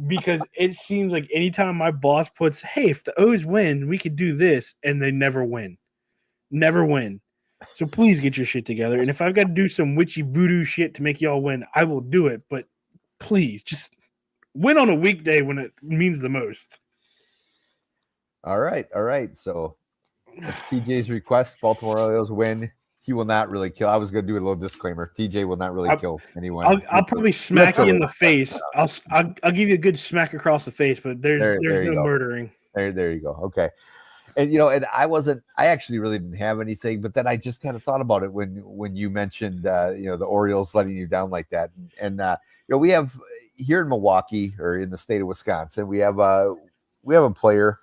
Because it seems like anytime my boss puts, hey, if the O's win, we could do this, and they never win. Never win. So please get your shit together. And if I've got to do some witchy voodoo shit to make y'all win, I will do it. But please, just win on a weekday when it means the most. All right. So that's TJ's request. Baltimore Orioles win. He will not really kill. I was going to do a little disclaimer. TJ will not really kill anyone. I'll probably smack you in the face. I'll give you a good smack across the face, but there's no murdering. There you go. Okay. And and I actually really didn't have anything, but then I just kind of thought about it when you mentioned the Orioles letting you down like that. And we have here in Milwaukee or in the state of Wisconsin, we have a player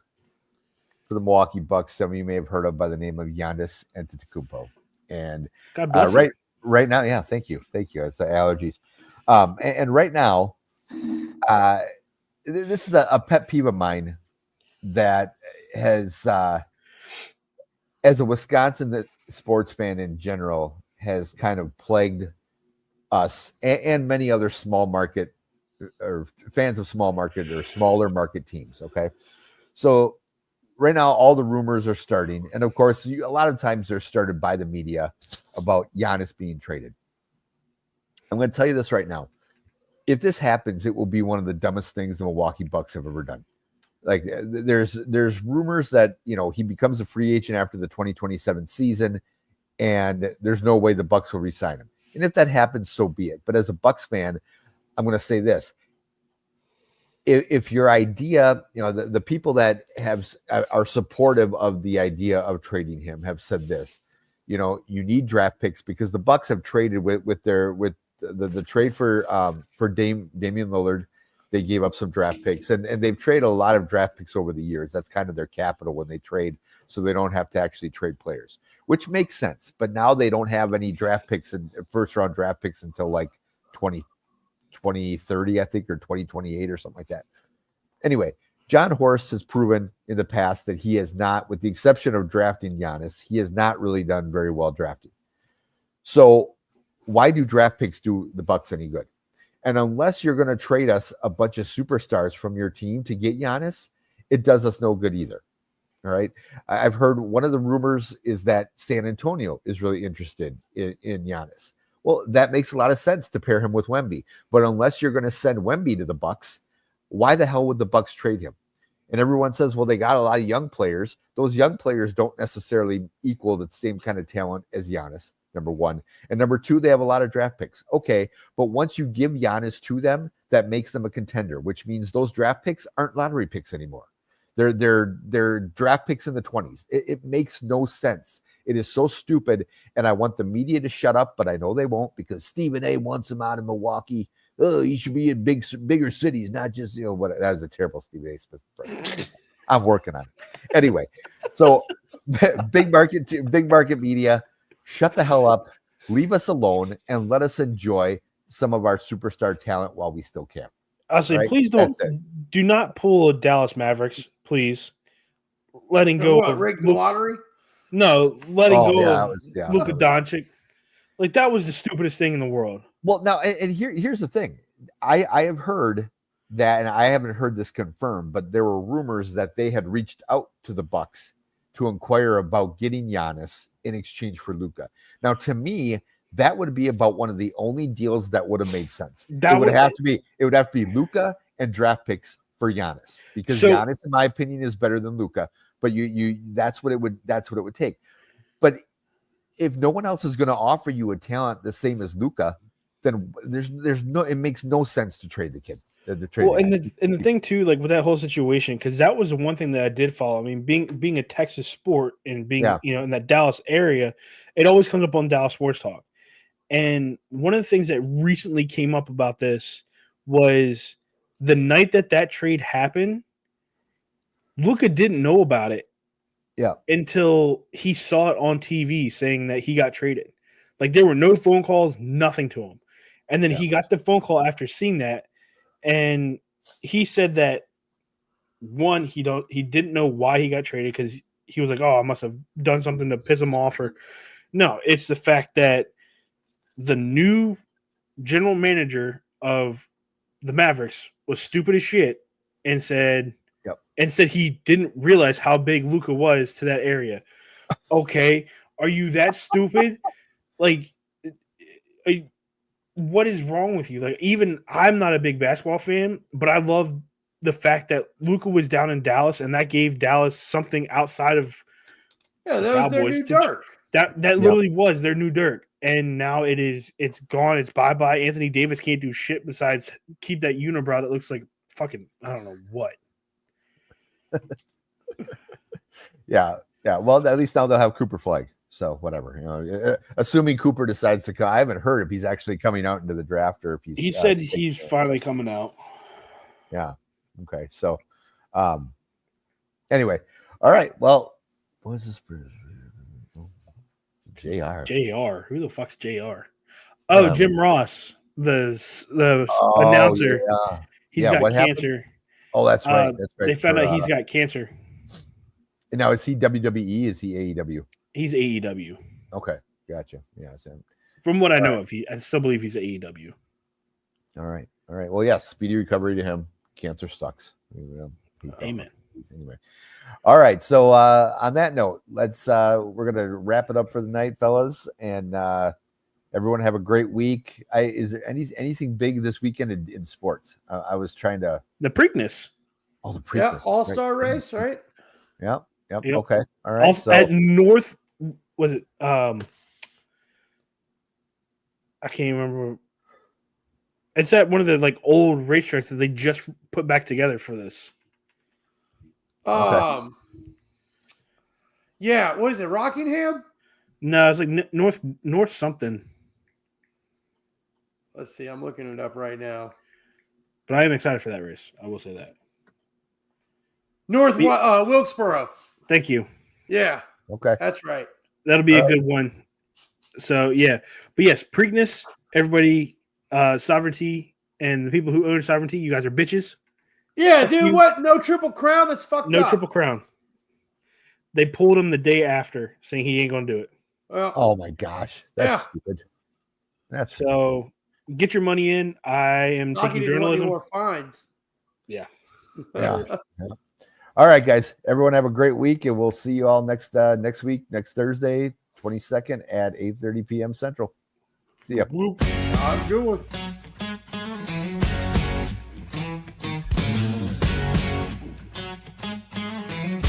for the Milwaukee Bucks, some of you may have heard of by the name of Giannis Antetokounmpo. And right now, yeah, thank you. It's the allergies. And right now, this is a pet peeve of mine that has, as a Wisconsin sports fan in general, has kind of plagued us and many other small market or fans of small market or smaller market teams. Okay. So right now, all the rumors are starting. And of course, a lot of times they're started by the media about Giannis being traded. I'm going to tell you this right now. If this happens, it will be one of the dumbest things the Milwaukee Bucks have ever done. Like there's rumors that, he becomes a free agent after the 2027 season, and there's no way the Bucks will re-sign him. And if that happens, so be it. But as a Bucks fan, I'm going to say this. If your idea, the people that are supportive of the idea of trading him have said this, you need draft picks because the Bucks have traded with the trade for Damian Lillard. They gave up some draft picks and they've traded a lot of draft picks over the years. That's kind of their capital when they trade, so they don't have to actually trade players, which makes sense. But now they don't have any draft picks and first round draft picks until like 2030, I think, or 2028 or something like that. Anyway, John Horst has proven in the past that he has not, with the exception of drafting Giannis, he has not really done very well drafting. So why do draft picks do the Bucks any good? And unless you're going to trade us a bunch of superstars from your team to get Giannis, it does us no good either. All right. I've heard one of the rumors is that San Antonio is really interested in Giannis. Well, that makes a lot of sense to pair him with Wemby. But unless you're going to send Wemby to the Bucks, why the hell would the Bucks trade him? And everyone says, well, they got a lot of young players. Those young players don't necessarily equal the same kind of talent as Giannis, number one. And number two, they have a lot of draft picks. Okay, but once you give Giannis to them, that makes them a contender, which means those draft picks aren't lottery picks anymore. They're draft picks in the 20s. It makes no sense. It is so stupid, and I want the media to shut up, but I know they won't because Stephen A. wants him out of Milwaukee. Oh, he should be in bigger cities, not just what. That was a terrible Stephen A. Smith. I'm working on it anyway. So big market media, shut the hell up, leave us alone, and let us enjoy some of our superstar talent while we still can. I say, please do not pull a Dallas Mavericks, please. Letting go of rig the lottery. No, letting go of Luka Doncic. Doncic. Like that was the stupidest thing in the world. Well, now, and here's the thing. I have heard that, and I haven't heard this confirmed, but there were rumors that they had reached out to the Bucks to inquire about getting Giannis in exchange for Luka. Now, to me, that would be about one of the only deals that would have made sense. It would have to be Luka and draft picks for Giannis, because Giannis, in my opinion, is better than Luka. But that's what it would take. But if no one else is going to offer you a talent the same as Luka, then it makes no sense to trade the kid. And the thing too, like with that whole situation, because that was the one thing that I did follow. I mean, being a Texas sport and being in that Dallas area, it always comes up on Dallas Sports Talk. And one of the things that recently came up about this was the night that trade happened, Luka didn't know about it until he saw it on TV saying that he got traded. Like there were no phone calls, nothing to him. And then he got the phone call after seeing that. And he said that one, he didn't know why he got traded because he was like, oh, I must have done something to piss him off. Or no, it's the fact that the new general manager of the Mavericks was stupid as shit and said he didn't realize how big Luka was to that area. Okay, are you that stupid? Like, what is wrong with you? Like, even I'm not a big basketball fan, but I love the fact that Luka was down in Dallas, and that gave Dallas something outside of that was their new Dirk. That literally was their new Dirk, and now it's gone. It's bye. Anthony Davis can't do shit besides keep that unibrow that looks like fucking I don't know what. Yeah. Well, at least now they'll have Cooper Flag. So whatever, assuming Cooper decides to come. I haven't heard if he's actually coming out into the draft or if he's. He said he's finally coming out. Yeah. Okay. So, anyway, all right. Well, what is this for? JR. Who the fuck's JR? Oh, Jim Ross, the announcer. Yeah. He's got cancer. Happened? Oh, that's right. That's right. They found out he's got cancer. And now is he WWE? Is he AEW? He's AEW. Okay, gotcha. Yeah. From what I know of, I still believe he's AEW. All right. Well, yes, speedy recovery to him. Cancer sucks. Amen. Anyway. All right. So on that note, we're gonna wrap it up for the night, fellas, and everyone have a great week. Is there anything big this weekend in sports? I was trying to the Preakness. Oh, the Preakness. Yeah, All-Star race, right? Yep. Okay. All right. At North, was it? I can't remember. It's at one of the old racetracks that they just put back together for this. Okay. Yeah. What is it? Rockingham? No, it's like North something. Let's see. I'm looking it up right now. But I am excited for that race. I will say that. Wilkesboro. Thank you. Yeah. Okay. That's right. That'll be a good one. So, yeah. But yes, Preakness, everybody, Sovereignty, and the people who own Sovereignty, you guys are bitches. Yeah, dude, what? No Triple Crown? That's fucked up. No Triple Crown. They pulled him the day after, saying he ain't going to do it. Well, oh, my gosh. That's stupid. That's so get your money in. I am taking journalism. More fines. Yeah. Yeah. All right, guys. Everyone have a great week, and we'll see you all next week, next Thursday, 22nd at 8:30 p.m. Central. See ya. Good one.